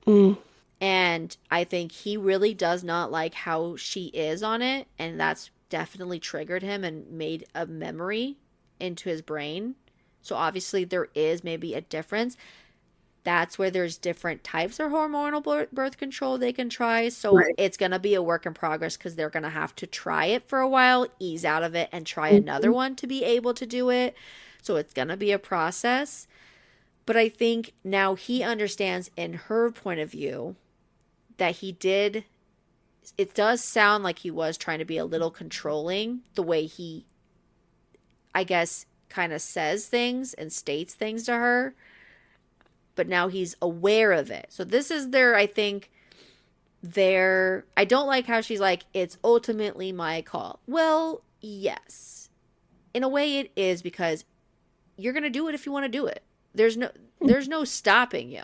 Mm, And I think he really does not like how she is on it. And that's definitely triggered him and made a memory into his brain. So obviously there is maybe a difference. That's where there's different types of hormonal birth control they can try. So Right. it's going to be a work in progress because they're going to have to try it for a while, ease out of it, and try another Mhm. one to be able to do it. So it's going to be a process. But I think now he understands in her point of view that he did. It does sound like he was trying to be a little controlling the way he, I guess, kind of says things and states things to her. But now he's aware of it. So this is their, I think, their. I don't like how she's like, it's ultimately my call. Well, yes. In a way it is because you're going to do it if you want to do it. There's no stopping you.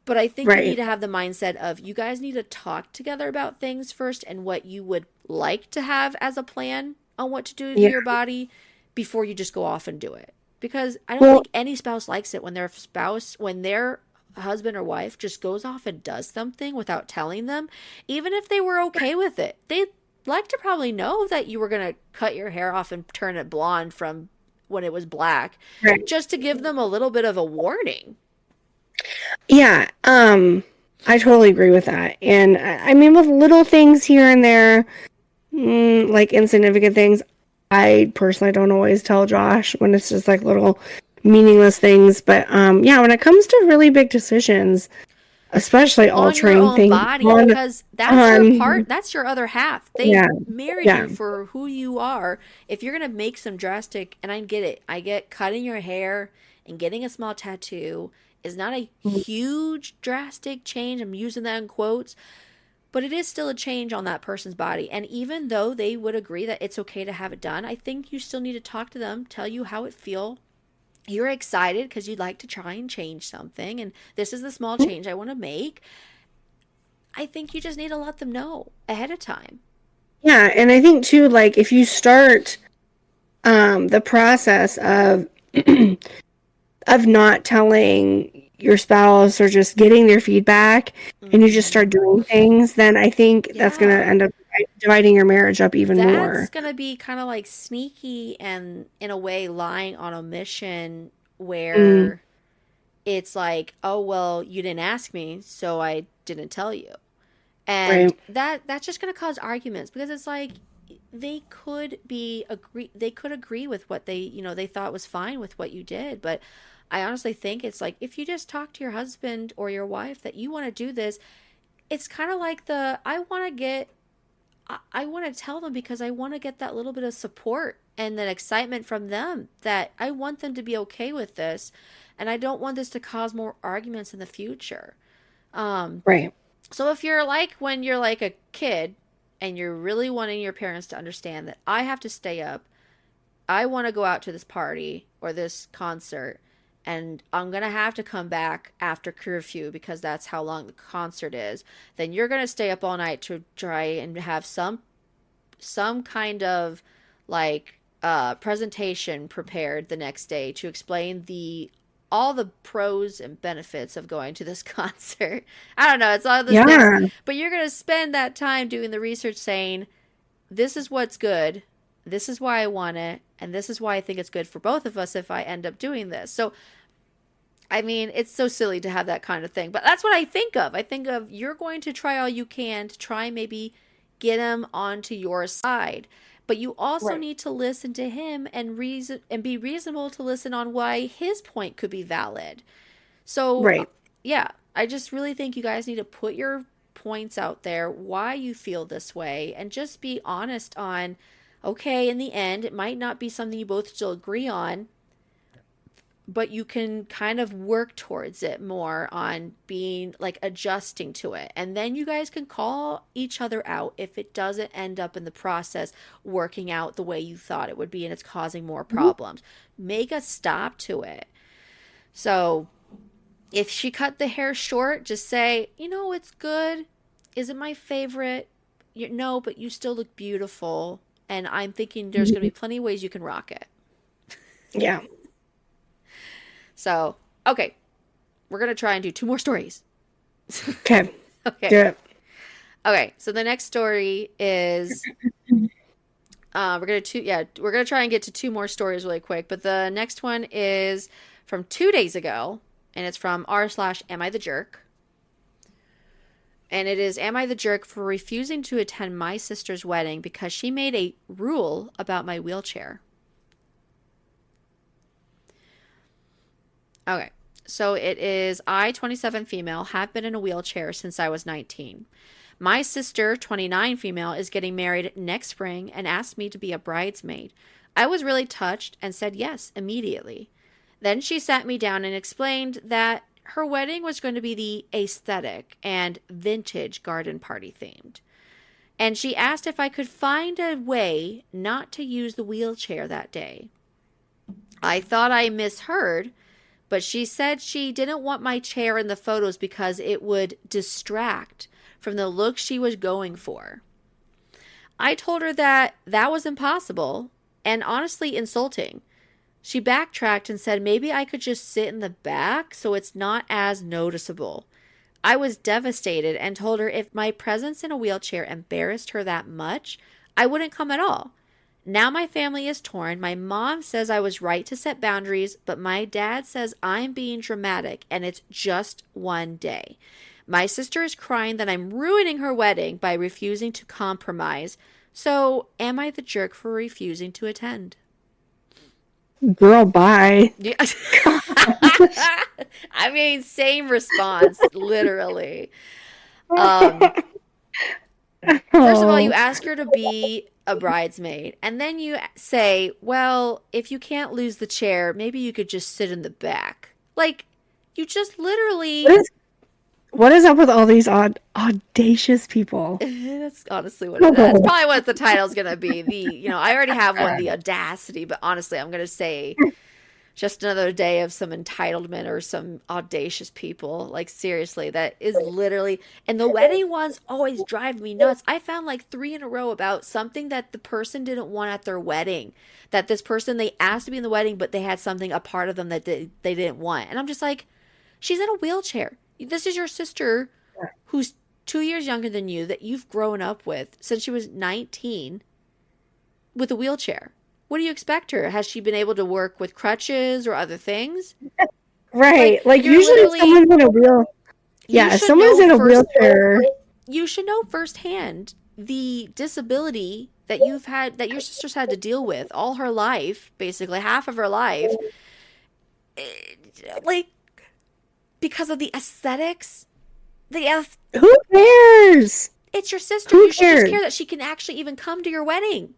But I think you need Right. to have the mindset of you guys need to talk together about things first and what you would like to have as a plan on what to do with Yeah. your body before you just go off and do it. Because I don't Well, think any spouse likes it when their husband or wife just goes off and does something without telling them, even if they were okay with it. They'd like to probably know that you were going to cut your hair off and turn it blonde from when it was black, right. just to give them a little bit of a warning. Yeah. I totally agree with that. And I mean, with little things here and there, like insignificant things, I personally don't always tell Josh when it's just like little meaningless things. But yeah, when it comes to really big decisions, especially On your altering own things body because that's your on, part, that's your other half. They yeah, married yeah, you for who you are. If you're going to make some drastic, and I get it, I get cutting your hair and getting a small tattoo is not a huge drastic change. I'm using that in quotes, but it is still a change on that person's body. And even though they would agree that it's okay to have it done, I think you still need to talk to them, tell you how it feel. You're excited because you'd like to try and change something, and this is the small change I want to make. I think you just need to let them know ahead of time. yeah. And I think too, like if you start the process of of not telling your spouse or just getting their feedback and you just Mm-hmm. start doing things, then I think that's going to Yeah. end up dividing your marriage up even That's more. going to be kind of like sneaky and, in a way, lying on a mission Mm, where it's like, oh, well, you didn't ask me, so I didn't tell you. And right. that's just going to cause arguments because it's like they could agree with what they thought was fine with what you did, but I honestly think it's like if you just talk to your husband or your wife that you want to do this, it's kind of like the I want to tell them because I want to get that little bit of support and that excitement from them that I want them to be okay with this and I don't want this to cause more arguments in the future. Um, Right. so if you're like when you're like a kid and you're really wanting your parents to understand that I have to stay up, I want to go out to this party or this concert, and I'm going to have to come back after curfew because that's how long the concert is, then you're going to stay up all night to try and have some kind of like presentation prepared the next day to explain the all the pros and benefits of going to this concert. I don't know, it's all those things, Yeah. but you're going to spend that time doing the research saying, this is what's good, this is why I want it, and this is why I think it's good for both of us if I end up doing this. So, I mean, it's so silly to have that kind of thing, but that's what I think of. I think of you're going to try all you can to try and maybe get him onto your side. But you also Right. need to listen to him and reason and be reasonable to listen on why his point could be valid. So, Right. yeah, I just really think you guys need to put your points out there, why you feel this way, and just be honest on, okay, in the end, it might not be something you both still agree on, but you can kind of work towards it more on being like adjusting to it. And then you guys can call each other out if it doesn't end up in the process working out the way you thought it would be and it's causing more Mhm. problems. Make a stop to it. So, if she cut the hair short, just say, it's good. Is it my favorite? No, but you still look beautiful. And I'm thinking there's going to Mhm. be plenty of ways you can rock it. Yeah. So, okay, we're going to try and do two more stories. Okay. Okay. Do it. Okay. So the next story is we're gonna try and get to two more stories really quick. But the next one is from 2 days ago, and it's from r/Am I the Jerk? And it is, am I the jerk for refusing to attend my sister's wedding because she made a rule about my wheelchair? Okay. So it is, I, 27 female, have been in a wheelchair since I was 19. My sister, 29 female, is getting married next spring and asked me to be a bridesmaid. I was really touched and said yes immediately. Then she sat me down and explained that her wedding was going to be the aesthetic and vintage garden party themed. And she asked if I could find a way not to use the wheelchair that day. I thought I misheard, but she said she didn't want my chair in the photos because it would distract from the look she was going for. I told her that that was impossible and honestly insulting. She backtracked and said maybe I could just sit in the back so it's not as noticeable. I was devastated and told her if my presence in a wheelchair embarrassed her that much, I wouldn't come at all. Now my family is torn. My mom says I was right to set boundaries, but my dad says I'm being dramatic and it's just one day. My sister is crying that I'm ruining her wedding by refusing to compromise. So, am I the jerk for refusing to attend? Girl, bye. Yeah. I mean, same response, literally. First of all, you ask her to be a bridesmaid, and then you say, well, if you can't lose the chair, maybe you could just sit in the back. Like, you just literally... What is up with all these audacious people? That's honestly what it is. That's probably what the title's going to be. I already have one, the audacity, but honestly, I'm going to say just another day of some entitlement or some audacious people. Like, seriously, that is literally... And the wedding ones always drive me nuts. I found like 3 in a row about something that the person didn't want at their wedding. That this person, they asked to be in the wedding, but they had something, a part of them that they didn't want. And I'm just like, she's in a wheelchair. This is your sister who's 2 years younger than you that you've grown up with since she was 19 with a wheelchair. What do you expect her? Has she been able to work with crutches or other things? Right. Like usually if someone's in a if someone's in a wheelchair. You should know firsthand the disability that you've had, that your sister's had to deal with all her life, basically half of her life. Like, because of the aesthetics, who cares? It's your sister. You should just care that she can actually even come to your wedding.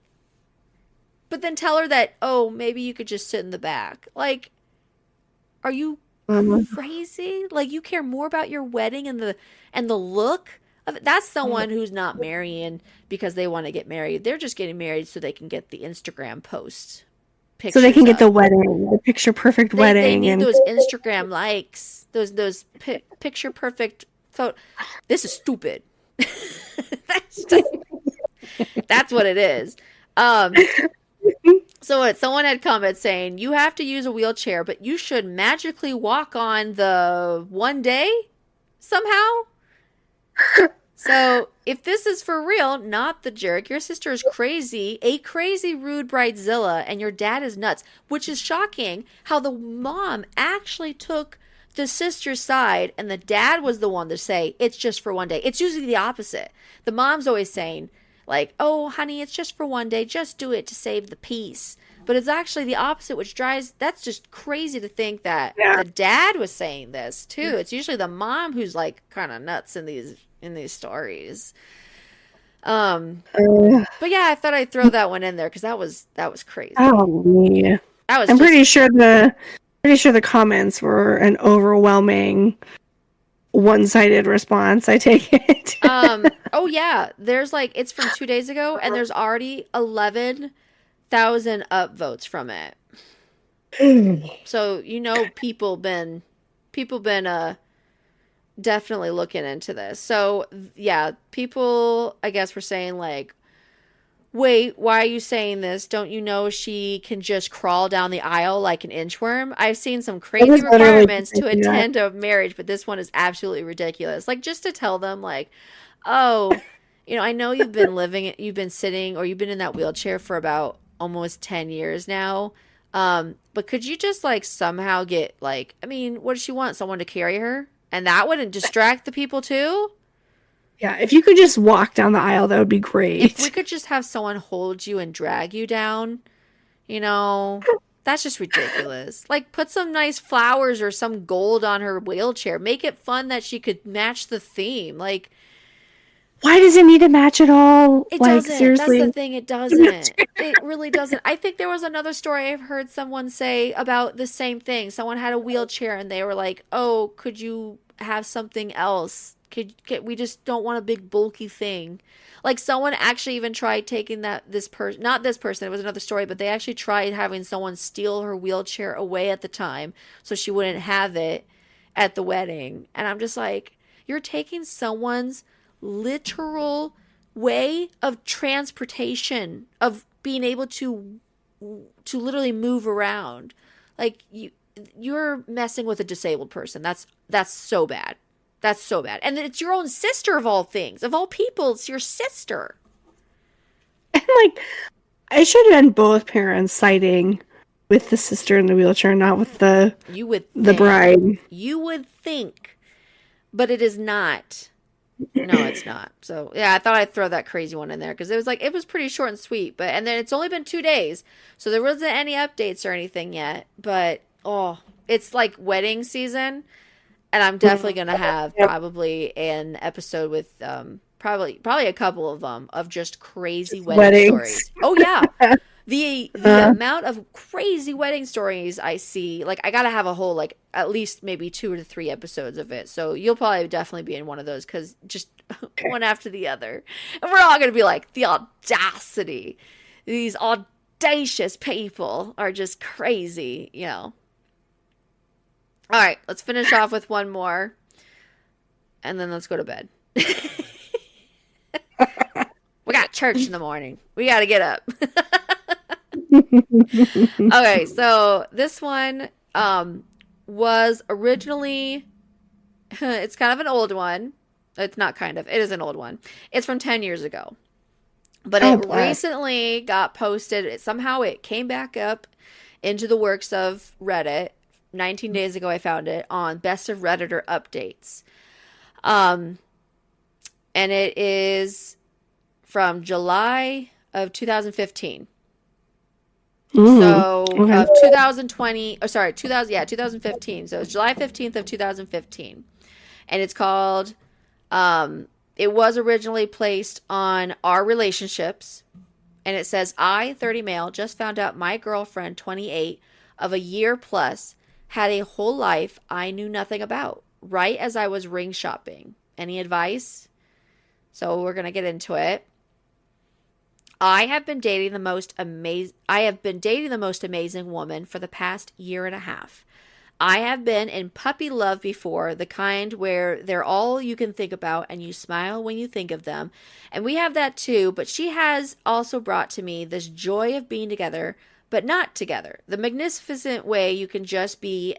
But then tell her that, oh, maybe you could just sit in the back. Like, are you crazy? Like, you care more about your wedding and the look of it? That's someone who's not marrying because they want to get married. They're just getting married so they can get the Instagram post. So they can get the wedding, the picture perfect wedding. They need those Instagram likes, those picture perfect photo. This is stupid. That's what it is. So someone had commented saying, you have to use a wheelchair, but you should magically walk on the one day somehow. So if this is for real, not the jerk, your sister is crazy, a crazy rude bridezilla, and your dad is nuts, which is shocking how the mom actually took the sister's side and the dad was the one to say, it's just for one day. It's usually the opposite. The mom's always saying, like, oh, honey, it's just for one day. Just do it to save the peace. But it's actually the opposite, which drives... That's just crazy to think that the dad was saying this, too. It's usually the mom who's, like, kind of nuts in these stories. But yeah, I thought I'd throw that one in there because that was crazy. Oh, yeah. I'm pretty sure the comments were an overwhelming one-sided response, I take it. Oh yeah, there's like, it's from 2 days ago and there's already 11,000 upvotes from it. So people been definitely looking into this. So yeah, people I guess were saying like, Wait, why are you saying this? Don't you know she can just crawl down the aisle like an inchworm? I've seen some I crazy was literally requirements just to thinking that. attend a marriage, but this one is absolutely ridiculous. Like, just to tell them, like, oh, I know you've been sitting, or you've been in that wheelchair for about almost 10 years now. But could you just, like, somehow get, like, I mean, what does she want? Someone to carry her? And that wouldn't distract the people too? Yeah, if you could just walk down the aisle, that would be If we great. could just have someone hold you and drag you down, you know, that's just ridiculous. Like, put some nice flowers or some gold on her wheelchair. Make it fun that she could match the theme. Like, Why does it need to match at all? it Like, doesn't. That's the seriously? thing. It doesn't. It really doesn't. I think there was another story I've heard someone say about the same thing. Someone had a wheelchair and they were like, "Oh, could you have something else? We just don't want a big bulky thing." Like, someone actually even tried taking this person, not this person, it was another story, but they actually tried having someone steal her wheelchair away at the time so she wouldn't have it at the wedding. And I'm just like, you're taking someone's literal way of transportation, of being able to literally move around. Like, you're messing with a disabled person. That's so bad. That's so bad. And it's your own sister, of all things. Of all people, it's your sister. And like, I should have been both parents siding with the sister in the wheelchair, not with You would the think. bride. You would think. But it is not. No, it's not. So, yeah, I thought I'd throw that crazy one in there because it was pretty short and sweet. But, and then it's only been 2 days. So there wasn't any updates or anything yet. But, oh, it's like wedding season. And I'm definitely going to have probably an episode with probably a couple of them of just crazy wedding Weddings. stories. Oh yeah. The amount of crazy wedding stories I see, like, I got to have a whole, like, at least maybe 2 to 3 episodes of it. So you'll probably definitely be in one of those cuz just one after the other. And we're all going to be like, the audacity. These audacious people are just crazy, All right, let's finish off with one more, and then let's go to bed. We got church in the morning. We got to get up. Okay, so this one was originally, it's kind of an old one. It's not kind of, it is an old one. It's from 10 years ago. But it recently got posted. Somehow it came back up into the works of Reddit. 19 days ago I found it on Best of Redditor updates. And it is from July of 2015. So of 2020, oh sorry, 2015. So it's July 15th of 2015. And it's called it was originally placed on Our Relationships, and it says, I, 30 male, just found out my girlfriend, 28, of a year plus, had a whole life I knew nothing about, right as I was ring shopping. Any advice? So we're going to get into it. I have been dating the most amazing woman for the past year and a half. I have been in puppy love before, the kind where they're all you can think about and you smile when you think of them. And we have that too, but she has also brought to me this joy of being together, but not together. The magnificent way you can just be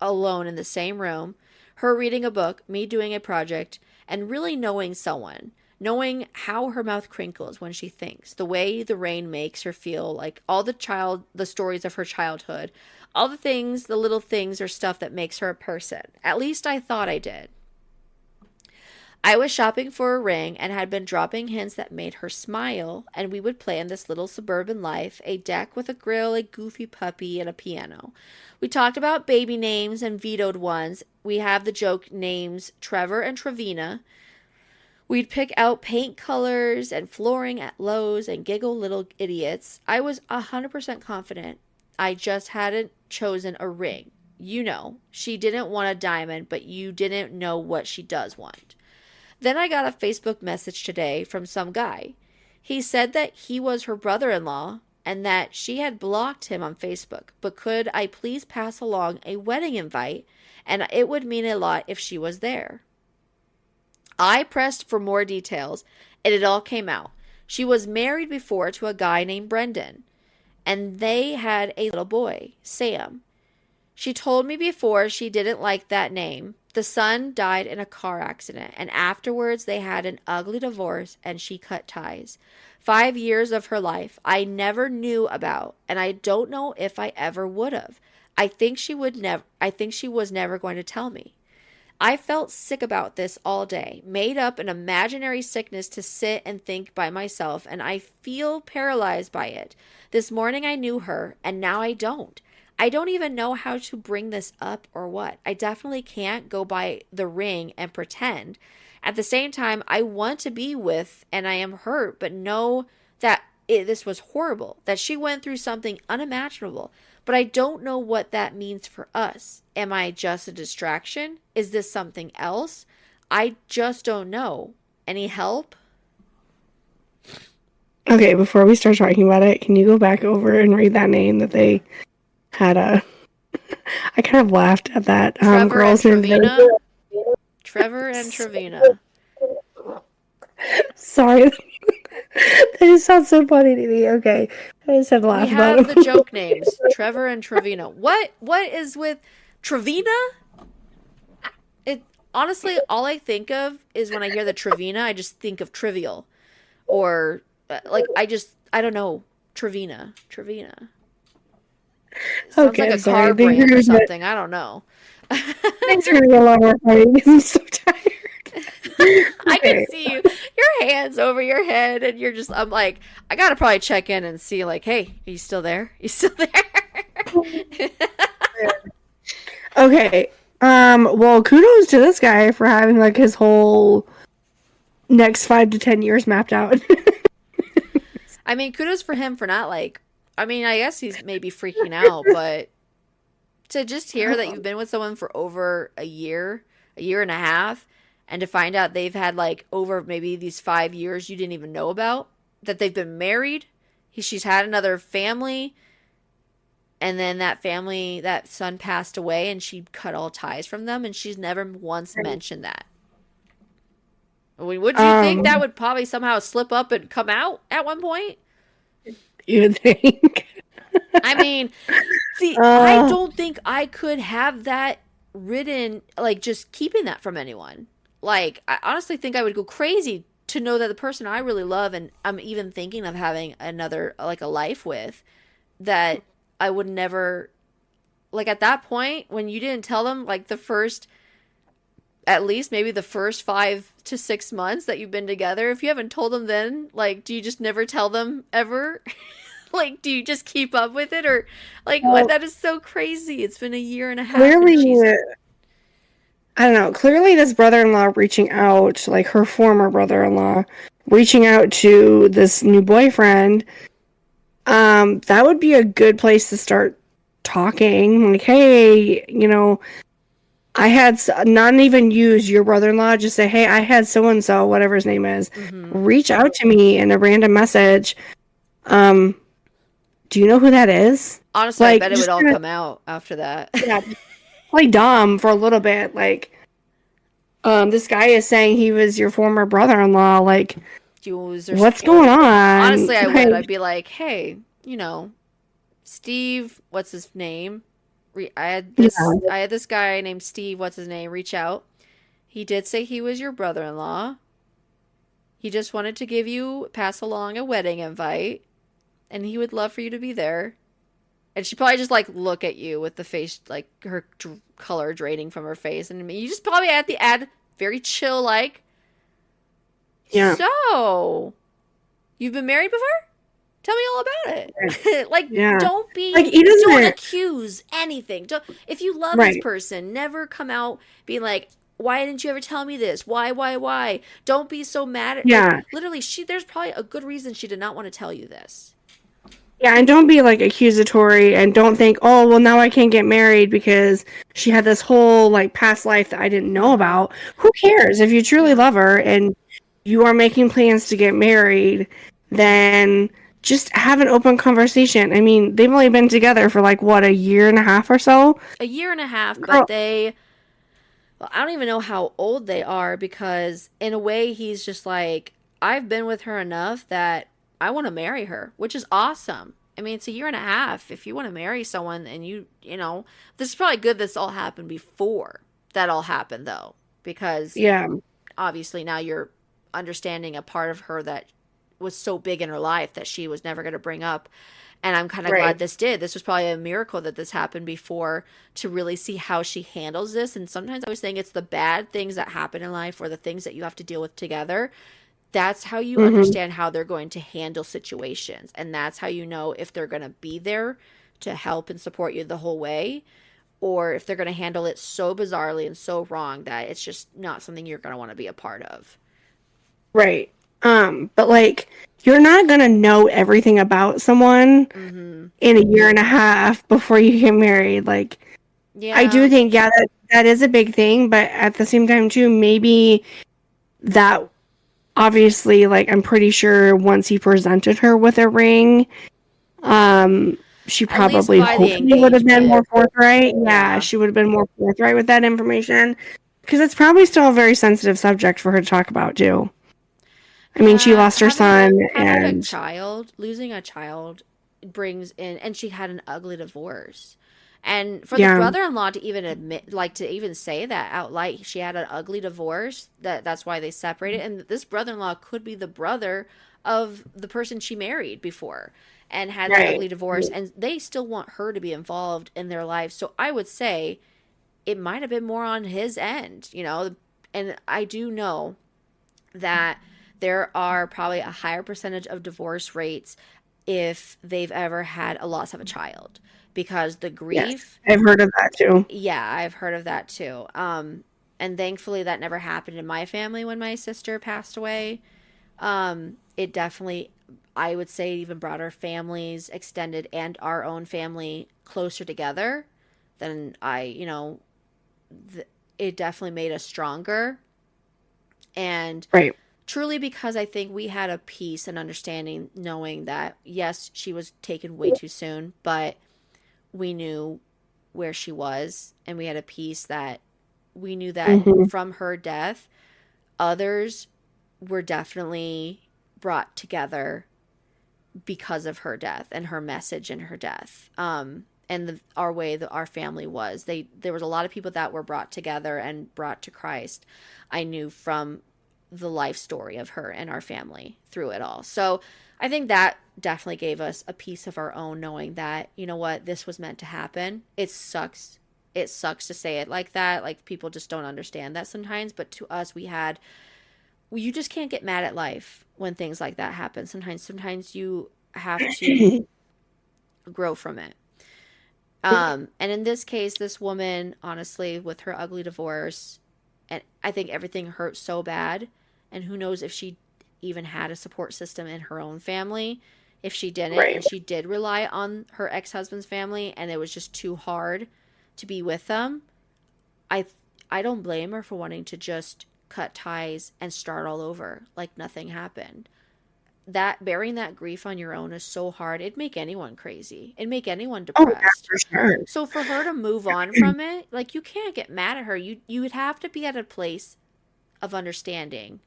alone in the same room, her reading a book, me doing a project, and really knowing someone. Knowing how her mouth crinkles when she thinks, the way the rain makes her feel, like all the stories of her childhood, all the things, the little things or stuff that makes her a person. At least I thought I did. I was shopping for a ring and had been dropping hints that made her smile, and we would plan this little suburban life, a deck with a grill, a goofy puppy, and a piano. We talked about baby names and vetoed ones. We have the joke names Trevor and Trevina. We'd pick out paint colors and flooring at Lowe's and giggle little idiots. I was 100% confident. I just hadn't chosen a ring. She didn't want a diamond, but you didn't know what she does want. Then I got a Facebook message today from some guy. He said that he was her brother-in-law and that she had blocked him on Facebook, but could I please pass along a wedding invite, and it would mean a lot if she was there. I pressed for more details, and it all came out. She was married before to a guy named Brendan, and they had a little boy, Sam. She told me before she didn't like that name. The son died in a car accident, and afterwards they had an ugly divorce and she cut ties. 5 years of her life I never knew about, and I don't know if I ever would have. I think she was never going to tell me. I felt sick about this all day, made up an imaginary sickness to sit and think by myself, and I feel paralyzed by it. This morning I knew her, and now I don't. I don't even know how to bring this up or what. I definitely can't go by the ring and pretend. At the same time, I want to be with, and I am hurt, but know that this was horrible, that she went through something unimaginable. But I don't know what that means for us. Am I just a distraction? Is this something else? I just don't know. Any help? Okay, before we start talking about it, can you go back over and read that name that they had a... I kind of laughed at that girl's name. Trevor and Trevina. Sorry. They just sound so funny to me. Okay. I just had to laugh about it. We have the joke names. Trevor and Trevina. What is with Trevina? Honestly, all I think of is when I hear the Trevina, I just think of trivial. Or, I don't know. Trevina. Sounds like a car brand or something. I don't know. Thanks for a lot more funny. I'm so tired. I can see your hands over your head, and I'm like, I gotta probably check in and see, like, hey, are you still there? Okay. Well, kudos to this guy for having, like, his whole next 5 to 10 years mapped out. I mean, kudos for him for not, like, I guess he's maybe freaking out, but to just hear that you've been with someone for over a year and a half, and to find out they've had, like, over maybe these 5 years you didn't even know about, that they've been married, she's had another family, and then that son passed away, and she cut all ties from them, and she's never once mentioned that. Would you think that would probably somehow slip up and come out at one point? You would think. I mean, see, I don't think I could have that written, like, just keeping that from anyone. Like, I honestly think I would go crazy to know that the person I really love and I'm even thinking of having another, like, a life with, that I would never, like, at that point, when you didn't tell them, like, at least maybe the first 5 to 6 months that you've been together, if you haven't told them then, like, do you just never tell them ever? Like, do you just keep up with it? Or, like, that is so crazy. It's been a year and a half. Clearly, I don't know. Clearly, this brother-in-law reaching out, like her former brother-in-law, reaching out to this new boyfriend, that would be a good place to start talking. Like, hey, I had not even use your brother-in-law. Just say, hey, I had so-and-so, whatever his name is, reach out to me in a random message. Do you know who that is? Honestly, like, I bet it would all come out after that. Yeah. Play dumb for a little bit. Like, this guy is saying he was your former brother-in-law. Like, what's going on? Honestly, I would. I'd be like, hey, Steve, what's his name? I had this guy named Steve, what's his name, reach out. He did say he was your brother-in-law. He just wanted to pass along a wedding invite, and he would love for you to be there. And she'd probably just, like, look at you with the face, like, her color draining from her face. And you just probably add very chill, like, yeah. So, you've been married before? Tell me all about it. Like, don't be, like, don't accuse anything. If you love this person, never come out being like, why didn't you ever tell me this? Why? Don't be so mad at her. Like, literally, there's probably a good reason she did not want to tell you this. Yeah, and don't be, like, accusatory, and don't think, oh, well, now I can't get married because she had this whole, like, past life that I didn't know about. Who cares? If you truly love her and you are making plans to get married, then just have an open conversation. I mean, they've only been together for, like, what, a year and a half or so? A year and a half, but I don't even know how old they are, because in a way he's just like, I've been with her enough that I want to marry her, which is awesome. I mean, it's a year and a half. If you want to marry someone and you know, this is probably good this all happened before that all happened, though, because Yeah. obviously now you're understanding a part of her that was so big in her life that she was never going to bring up. And I'm kind of glad Right. this did. This was probably a miracle that this happened before to really see how she handles this. And sometimes I was saying it's the bad things that happen in life or the things that you have to deal with together. That's how you Mm-hmm. understand how they're going to handle situations. And that's how you know if they're going to be there to help and support you the whole way, or if they're going to handle it so bizarrely and so wrong that it's just not something you're going to want to be a part of. Right. But like, you're not gonna know everything about someone Mm-hmm. in a year and a half before you get married. Like, I do Yeah. think, yeah, that is a big thing, but at the same time, too, maybe that obviously, like, I'm pretty sure once he presented her with a ring, um, she At least probably by the hopefully would have been engagement. more forthright. Yeah, Yeah. she would have been more forthright with that information because it's probably still a very sensitive subject for her to talk about, too. I mean, she Yeah, lost her son, having a and child, losing a child brings in, and she had an ugly divorce. And for the yeah, brother-in-law to even admit, like to even say that out loud, she had an ugly divorce, that's why they separated. And this brother-in-law could be the brother of the person she married before and had that right. ugly divorce, and they still want her to be involved in their life. So I would say it might have been more on his end, you know. And I do know that there are probably a higher percentage of divorce rates if they've ever had a loss of a child because the Yes, grief. I've heard of that too. Yeah, I've heard of that too. And thankfully that never happened in my family when my sister passed away. It definitely, I would say, it even brought our families, extended and our own family, closer together than it definitely made us stronger. And Right. truly because I think we had a peace and understanding knowing that, yes, she was taken way too soon, but we knew where she was, and we had a peace that we knew that Hmm. from her death, others were definitely brought together because of her death and her message in her death. And our way that our family was, there was a lot of people that were brought together and brought to Christ. I knew from the life story of her and our family through it all. So I think that definitely gave us a piece of our own, knowing that, you know what, this was meant to happen. It sucks. It sucks to say it like that. Like, people just don't understand that sometimes. But to us, you just can't get mad at life when things like that happen. Sometimes you have to grow from it. And in this case, this woman, honestly, with her ugly divorce, and I think everything hurt so bad. And who knows if she even had a support system in her own family. If she didn't, Right. and she did rely on her ex husband's family, and it was just too hard to be with them, I I don't blame her for wanting to just cut ties and start all over like nothing happened. That bearing that grief on your own is so hard. It'd make anyone crazy. It'd make anyone Oh, yeah, depressed. for sure. So for her to move on from it, like, you can't get mad at her. You would have to be at a place of understanding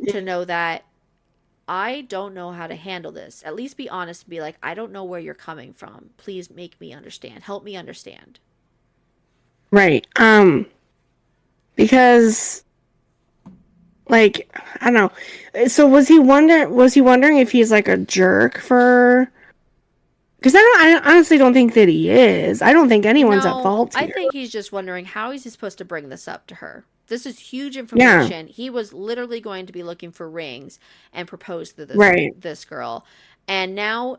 to know that I don't know how to handle this. At least be honest and be like, I don't know where you're coming from. Please make me understand. Help me understand. Right. Because like I don't know. So was he wondering if he's like a jerk for because I honestly don't think that he is. I don't think anyone's at No, fault I here. think he's just wondering how is he supposed to bring this up to her. This is huge Yeah. information. He was literally going to be looking for rings and propose to Right. this girl. And now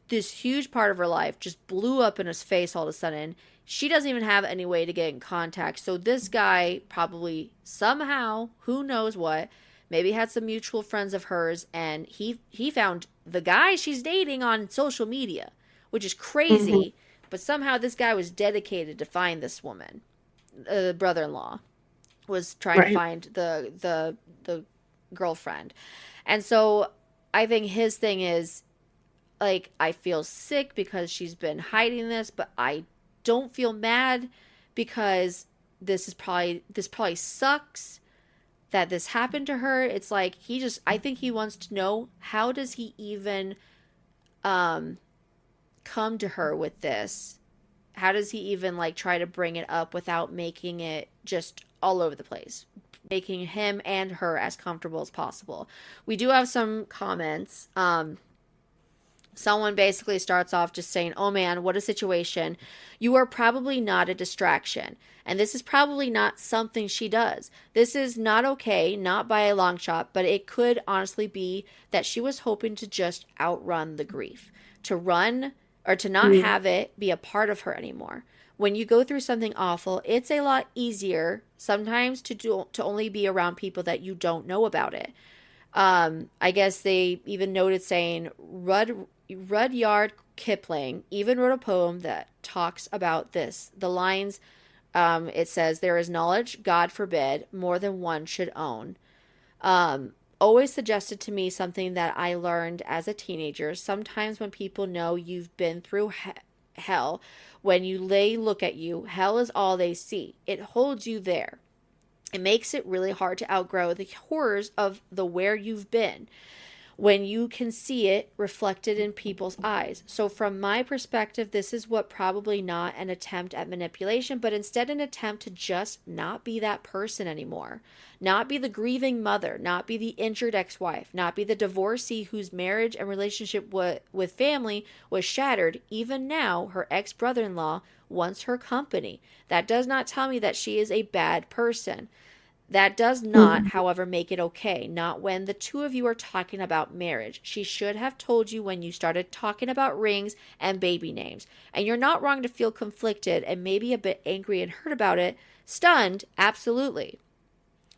this huge part of her life just blew up in his face all of a sudden. She doesn't even have any way to get in contact. So this guy probably somehow, who knows what, maybe had some mutual friends of hers, and he found the guy she's dating on social media, which is Hmm. crazy. But somehow this guy was dedicated to find this woman. The brother-in-law was trying to Right. find the girlfriend, and so I think his thing is, like, I feel sick because she's been hiding this, but I don't feel mad because this probably sucks that this happened to her. It's like I think he wants to know, how does he even come to her with this? How does he even like try to bring it up without making it just all over the place, making him and her as comfortable as possible? We do have some comments. Someone basically starts off just saying, "Oh man, what a situation. You are probably not a distraction. And this is probably not something she does. This is not okay, not by a long shot, but it could honestly be that she was hoping to just outrun the grief, to run or to not have it be a part of her anymore. When you go through something awful, it's a lot easier sometimes to only be around people that you don't know about it." I guess they even noted saying Rudyard Kipling even wrote a poem that talks about this. The lines, it says, "There is knowledge, God forbid, more than one should own." Always suggested to me something that I learned as a teenager. Sometimes when people know you've been through hell, when they look at you, hell is all they see. It holds you there. It makes it really hard to outgrow the horrors of the where you've been when you can see it reflected in people's eyes. So from my perspective, this is what probably not an attempt at manipulation, but instead an attempt to just not be that person anymore. Not be the grieving mother, not be the injured ex-wife, not be the divorcee whose marriage and relationship with family was shattered. Even now, her ex-brother-in-law wants her company. That does not tell me that she is a bad person. That does not, however, make it okay. Not when the two of you are talking about marriage. She should have told you when you started talking about rings and baby names. And you're not wrong to feel conflicted and maybe a bit angry and hurt about it. Stunned, absolutely.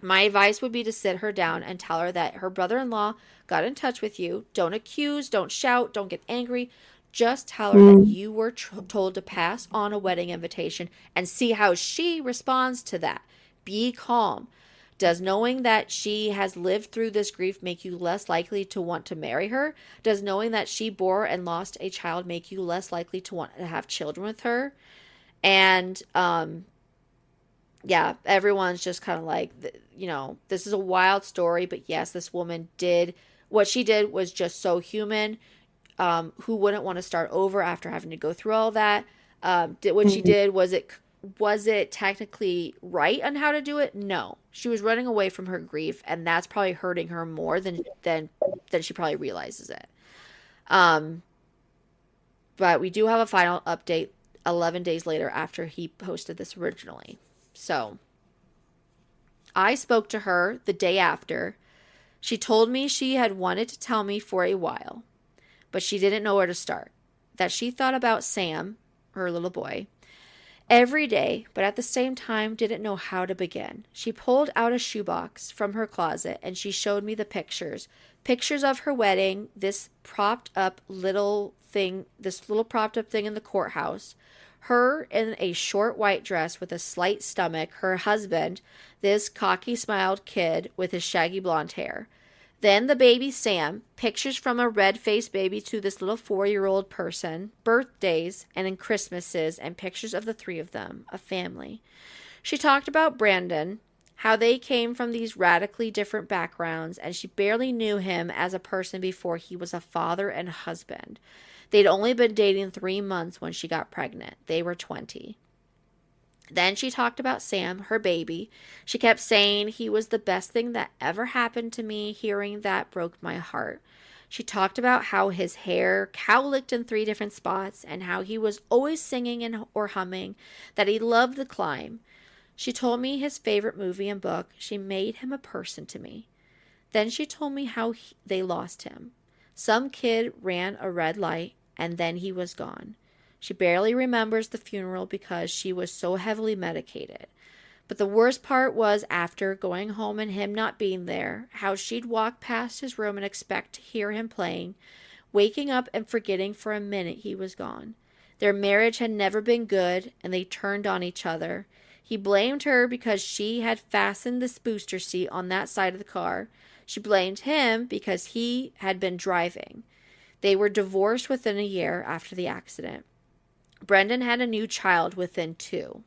My advice would be to sit her down and tell her that her brother-in-law got in touch with you. Don't accuse, don't shout, don't get angry. Just tell her that you were told to pass on a wedding invitation and see how she responds to that. Be calm. Does knowing that she has lived through this grief make you less likely to want to marry her? Does knowing that she bore and lost a child make you less likely to want to have children with her? And, yeah, everyone's just kind of like, this is a wild story, but yes, this woman what she did was just so human. Who wouldn't want to start over after having to go through all that? What she did, was it technically right on how to do it? No. She was running away from her grief, and that's probably hurting her more than she probably realizes it. But we do have a final update 11 days later after he posted this originally. So I spoke to her the day after. She told me she had wanted to tell me for a while, but she didn't know where to start. That she thought about Sam, her little boy, every day, but at the same time didn't know how to begin. She pulled out a shoebox from her closet and she showed me the pictures. Pictures of her wedding, this little propped up thing in the courthouse. Her in a short white dress with a slight stomach. Her husband, this cocky smiled kid with his shaggy blonde hair. Then the baby Sam, pictures from a red-faced baby to this little 4-year-old person, birthdays and Christmases, and pictures of the three of them, a family. She talked about Brandon, how they came from these radically different backgrounds, and she barely knew him as a person before he was a father and husband. They'd only been dating 3 months when she got pregnant. They were 20. Then she talked about Sam, her baby. She kept saying he was the best thing that ever happened to me. Hearing that broke my heart. She talked about how his hair cowlicked in 3 different spots and how he was always singing or humming, that he loved the climb. She told me his favorite movie and book. She made him a person to me. Then she told me how they lost him. Some kid ran a red light and then he was gone. She barely remembers the funeral because she was so heavily medicated. But the worst part was after going home and him not being there, how she'd walk past his room and expect to hear him playing, waking up and forgetting for a minute he was gone. Their marriage had never been good, and they turned on each other. He blamed her because she had fastened this booster seat on that side of the car. She blamed him because he had been driving. They were divorced within a year after the accident. Brendan had a new child within 2.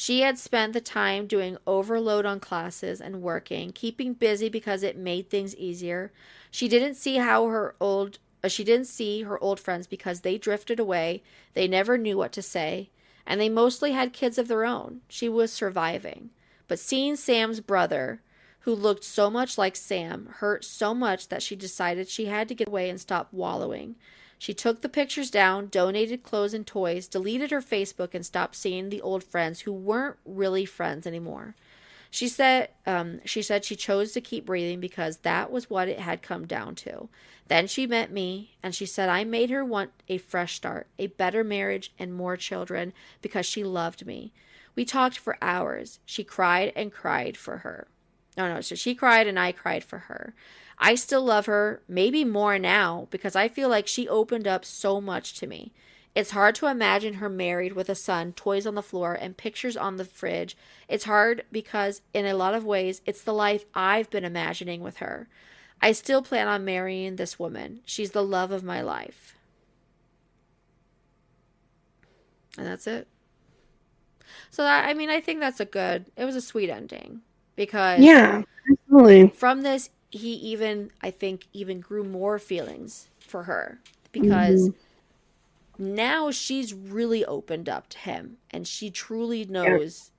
She had spent the time doing overload on classes and working, keeping busy because it made things easier. She didn't see how her old she didn't see her old friends because they drifted away. They never knew what to say, and they mostly had kids of their own. She was surviving. But seeing Sam's brother, who looked so much like Sam, hurt so much that she decided she had to get away and stop wallowing. She took the pictures down, donated clothes and toys, deleted her Facebook, and stopped seeing the old friends who weren't really friends anymore. She said she chose to keep breathing because that was what it had come down to. Then she met me, and she said I made her want a fresh start, a better marriage, and more children because she loved me. We talked for hours. She cried and cried for her. No, so she cried and I cried for her. I still love her, maybe more now, because I feel like she opened up so much to me. It's hard to imagine her married with a son, toys on the floor, and pictures on the fridge. It's hard because, in a lot of ways, it's the life I've been imagining with her. I still plan on marrying this woman. She's the love of my life. And that's it. So, I think that's it was a sweet ending. Because Yeah, absolutely. from this, he even grew more feelings for her. Because Mhm. now she's really opened up to him, and he truly knows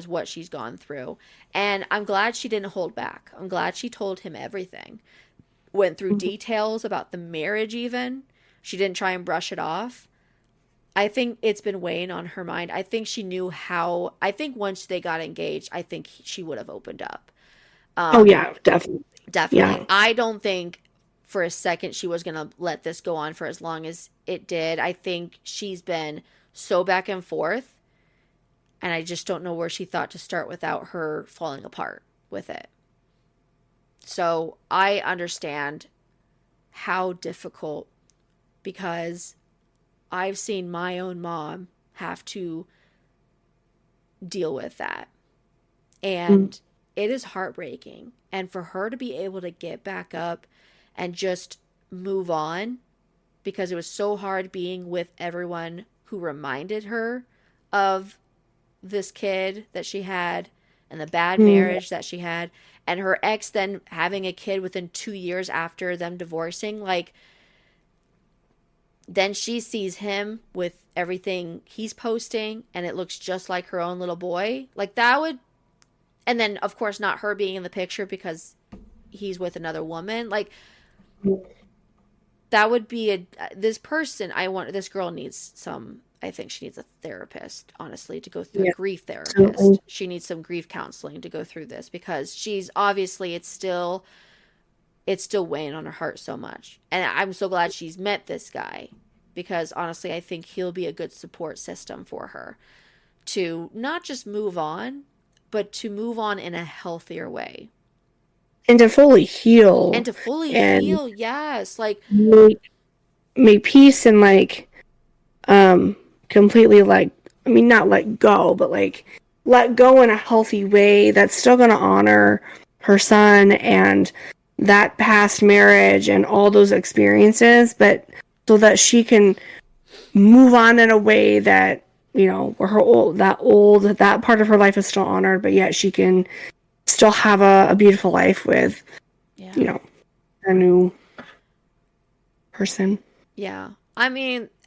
what she's gone through. And I'm glad she didn't hold back. I'm glad she told him everything. Went through Mhm. details about the marriage even. She didn't try and brush it off. I think it's been weighing on her mind. I think she knew how. I think once they got engaged, I think she would have opened up. Oh Um, yeah, definitely. Definitely. Yeah. I don't think for a second she was going to let this go on for as long as it did. I think she's been so back and forth, and I just don't know where she thought to start without her falling apart with it. So I understand how difficult, because I've seen my own mom have to deal with that. Mm. And it is heartbreaking. And for her to be able to get back up and just move on, because it was so hard being with everyone who reminded her of this kid that she had and the bad Mm. marriage that she had, and her ex then having a kid within 2 years after them divorcing. Like, then she sees him with everything he's posting, and it looks just like her own little boy. Like, that would, and then of course not her being in the picture because he's with another woman. Like, that would be this girl needs some, I think she needs a therapist, honestly, to go through, a Yeah, grief therapist. absolutely. She needs some grief counseling to go through this, because she's obviously, it's still weighing on her heart so much. And I'm so glad she's met this guy, because honestly, I think he'll be a good support system for her to not just move on, but to move on in a healthier way And to fully and heal to fully and heal. Yes, like, make, make peace and completely not let go, but let go in a healthy way that's still going to honor her son and that past marriage and all those experiences, but so that she can move on in a way that, where that part of her life is still honored, but yet she can still have a beautiful life with, yeah. you know, her new person. Yeah.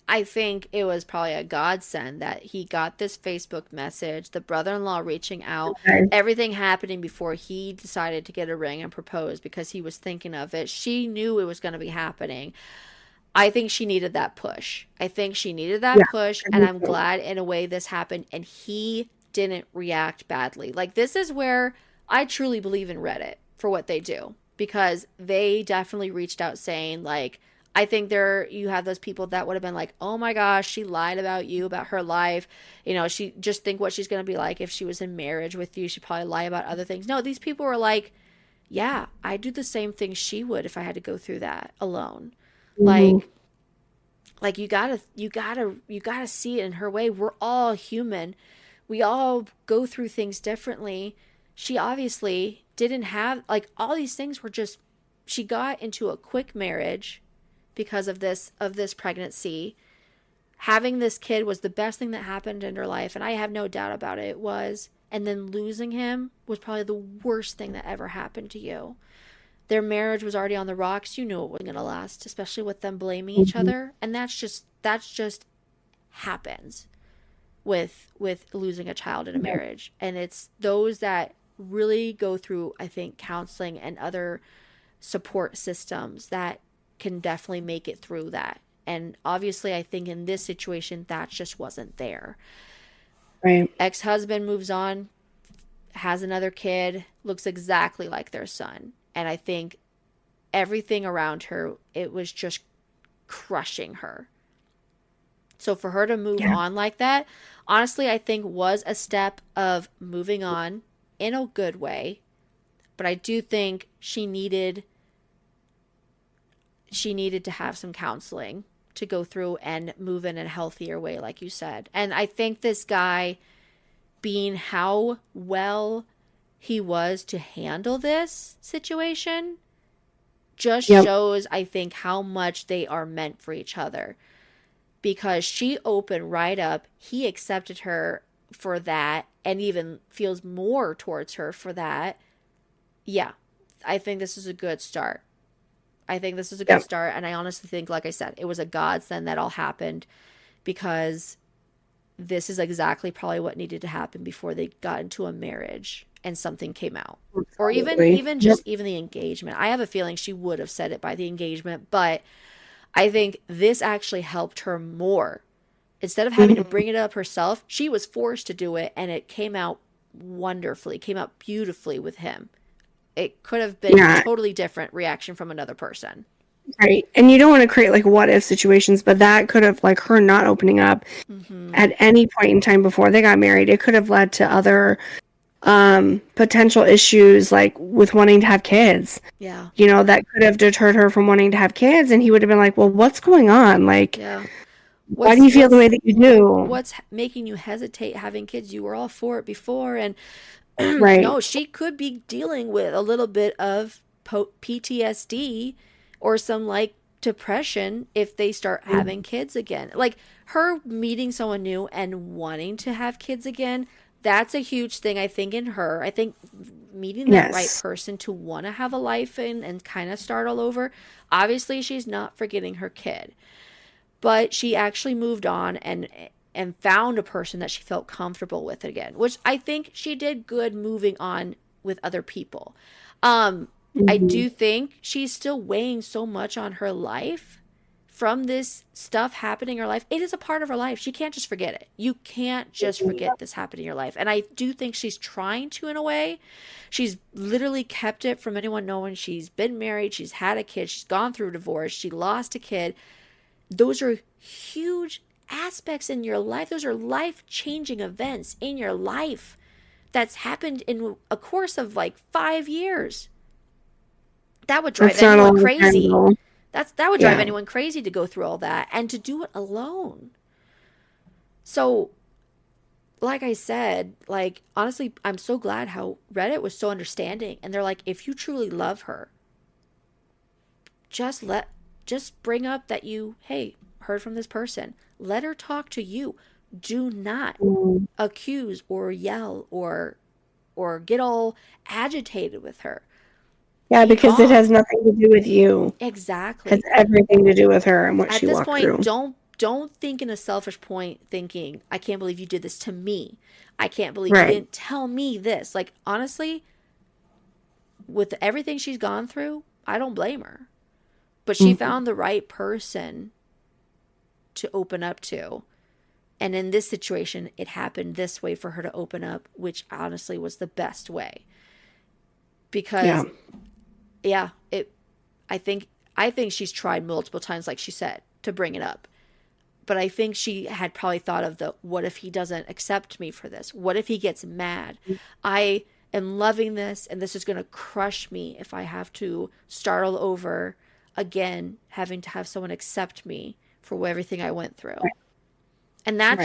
I think it was probably a godsend that he got this Facebook message, the brother in law reaching out, Okay. everything happening before he decided to get a ring and propose, because he was thinking of it. She knew it was going to be happening. I think she needed that push. I think she needed that Yeah. push, and I'm glad in a way this happened, and he didn't react badly. Like, this is where I truly believe in Reddit for what they do, because they definitely reached out saying, like, I think you have those people that would have been like, oh my gosh, she lied about you, about her life. She just think what she's going to be like if she was in marriage with you. She'd probably lie about other things. No, these people were like, yeah, I do the same thing she would if I had to go through that alone. Mhm. Like, you gotta see it in her way. We're all human. We all go through things differently. She obviously didn't have, like, all these things were just, she got into a quick marriage because of this pregnancy, having this kid was the best thing that happened in her life, and I have no doubt about it, it was. And then losing him was probably the worst thing that ever happened to you. Their marriage was already on the rocks. You knew it wasn't going to last, especially with them blaming each other. And that's just happens with losing a child in a marriage. And it's those that really go through, I think, counseling and other support systems that can definitely make it through that. And obviously, I think in this situation, that just wasn't there. Right. Ex-husband moves on, has another kid, looks exactly like their son. And I think everything around her, it was just crushing her. So for her to move on like that, honestly, I think was a step of moving on in a good way. But I do think she needed to have some counseling to go through and move in a healthier way, like you said. And I think this guy, being how well he was to handle this situation, just shows, I think, how much they are meant for each other. Because she opened right up. He accepted her for that and even feels more towards her for that. Yeah, I think this is a good start. And I honestly think, like I said, it was a godsend that all happened, because this is exactly probably what needed to happen before they got into a marriage and something came out. Or even the engagement. I have a feeling she would have said it by the engagement, but I think this actually helped her more. Instead of having to bring it up herself, she was forced to do it, and it came out wonderfully, came out beautifully with him. It could have been a totally different reaction from another person. Right. And you don't want to create like what if situations, but that could have, like, her not opening up at any point in time before they got married. It could have led to other potential issues, like with wanting to have kids. Yeah. You know, that could have deterred her from wanting to have kids, and he would have been like, well, what's going on? Like, why do you feel the way that you do? What's making you hesitate having kids? You were all for it before, and right. No, she could be dealing with a little bit of PTSD or some like depression if they start having kids again. Like her meeting someone new and wanting to have kids again, that's a huge thing, I think, in her. I think meeting that right person to want to have a life and kind of start all over. Obviously, she's not forgetting her kid, but she actually moved on and found a person that she felt comfortable with again, which I think she did good moving on with other people. I do think she's still weighing so much on her life from this stuff happening in her life. It is a part of her life. She can't just forget it. You can't just forget this happened in your life. And I do think she's trying to, in a way. She's literally kept it from anyone knowing she's been married, she's had a kid, she's gone through a divorce, she lost a kid. Those are huge aspects in your life. Those are life-changing events in your life that's happened in a course of like 5 years. That would drive anyone crazy. That would drive anyone crazy to go through all that and to do it alone. So, like I said, like, honestly, I'm so glad how Reddit was so understanding, and they're like, if you truly love her, just bring up that you, hey, heard from this person. Let her talk to you. Do not accuse or yell or get all agitated with her. Yeah, because it has nothing to do with you. Exactly. It has everything to do with her and what she walked through. At this point, don't think in a selfish point thinking, I can't believe you did this to me. I can't believe you didn't tell me this. Like, honestly, with everything she's gone through, I don't blame her. But she found the right person to open up to. And in this situation, it happened this way for her to open up, which honestly was the best way. Because I think she's tried multiple times, like she said, to bring it up. But I think she had probably thought of what if he doesn't accept me for this? What if he gets mad? I am loving this, and this is going to crush me if I have to start all over again, having to have someone accept me for everything I went through. And that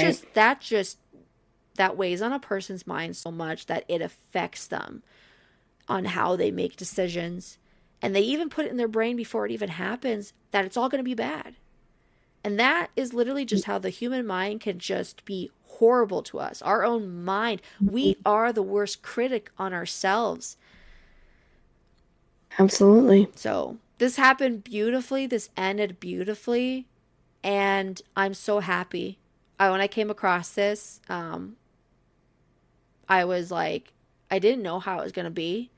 weighs on a person's mind so much that it affects them on how they make decisions. And they even put it in their brain before it even happens that it's all going to be bad. And that is literally just how the human mind can just be horrible to us. Our own mind. We are the worst critic on ourselves. Absolutely. So this happened beautifully. This ended beautifully. And I'm so happy. When I came across this, I was like, I didn't know how it was going to be.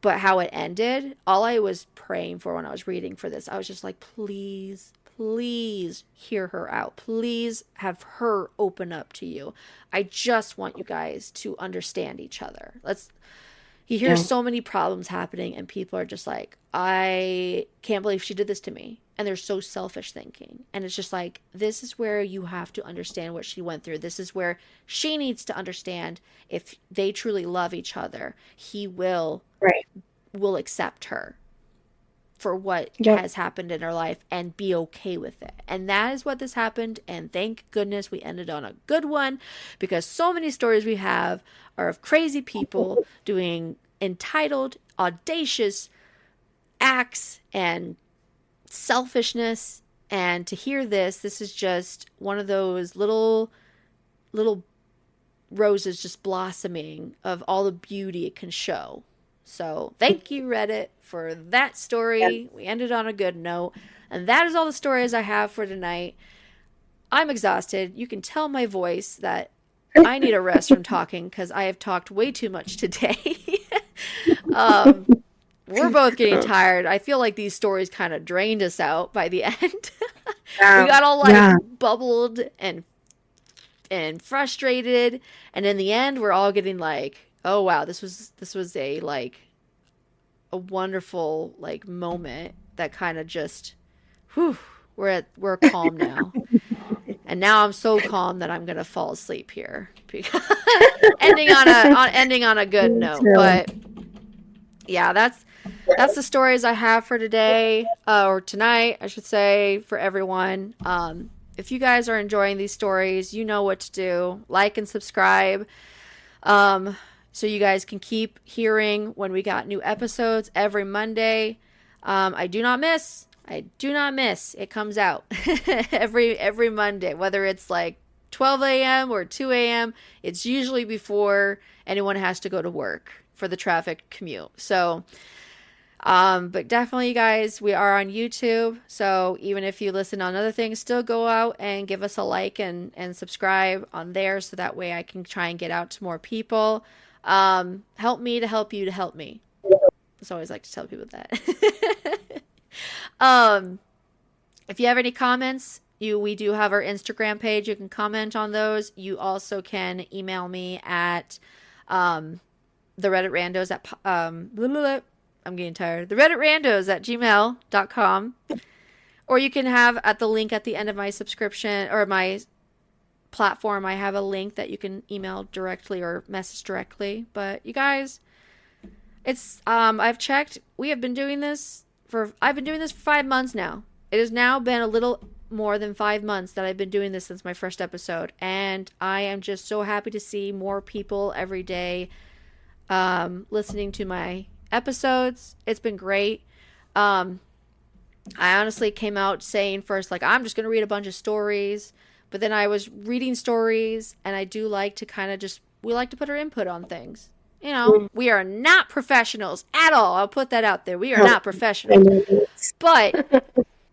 But how it ended, all I was praying for when I was reading for this, I was just like, please, please hear her out. Please have her open up to you. I just want you guys to understand each other. You hear so many problems happening and people are just like, I can't believe she did this to me. And they're so selfish thinking. And it's just like, this is where you have to understand what she went through. This is where she needs to understand if they truly love each other, he will accept her for what has happened in her life and be okay with it. And that is what this happened. And thank goodness we ended on a good one, because so many stories we have are of crazy people doing entitled, audacious acts and selfishness. And to hear this is just one of those little roses just blossoming of all the beauty it can show. So thank you, Reddit, for that story. We ended on a good note. And that is all the stories I have for tonight. I'm exhausted. You can tell my voice that I need a rest from talking because I have talked way too much today. We're both getting tired. I feel like these stories kind of drained us out by the end. We got all bubbled and frustrated, and in the end we're all getting like, oh wow, this was a wonderful moment that kind of just we're calm now. And now I'm so calm that I'm gonna fall asleep here because ending on a good note. But yeah, that's the stories I have for today, or tonight I should say, for everyone. If you guys are enjoying these stories, you know what to do. Like and subscribe. So you guys can keep hearing when we got new episodes every Monday. I do not miss. It comes out every Monday, whether it's like 12 a.m. or 2 a.m. It's usually before anyone has to go to work for the traffic commute. So, but definitely, you guys, we are on YouTube. So even if you listen on other things, still go out and give us a like and subscribe on there. So that way I can try and get out to more people. Help me to help you to help me. I always like to tell people that. If you have any comments, we do have our Instagram page. You can comment on those. You also can email me at the Reddit Randos at I'm getting tired. The Reddit Randos at gmail.com. Or you can have at the link at the end of my subscription or my platform. I have a link that you can email directly or message directly. But you guys, it's I've checked. I've been doing this for 5 months now. It has now been a little more than 5 months that I've been doing this since my first episode, and I am just so happy to see more people every day listening to my episodes. It's been great. I honestly came out saying first, like, I'm just going to read a bunch of stories, but then I was reading stories, and I do like to we like to put our input on things. You know, we are not professionals at all. I'll put that out there. We are not professionals, but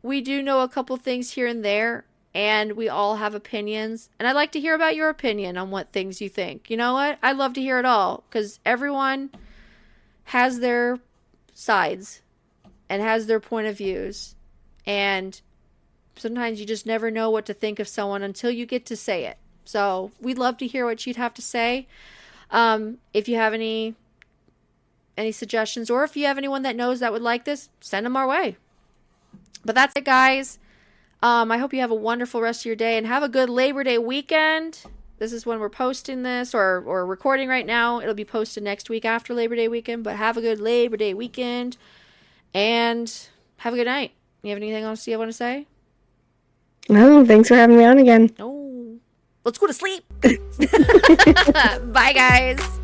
we do know a couple things here and there, and we all have opinions, and I'd like to hear about your opinion on what things you think. You know what? I'd love to hear it all, because everyone has their sides and has their point of views, and sometimes you just never know what to think of someone until you get to say it. So we'd love to hear what you'd have to say. If you have any suggestions, or if you have anyone that knows that would like this, send them our way. But that's it, guys. I hope you have a wonderful rest of your day and have a good Labor Day weekend. This is when we're posting this or recording right now. It'll be posted next week after Labor Day weekend, but have a good Labor Day weekend and have a good night. You have anything else you want to say? No, thanks for having me on again. Oh, let's go to sleep. Bye, guys.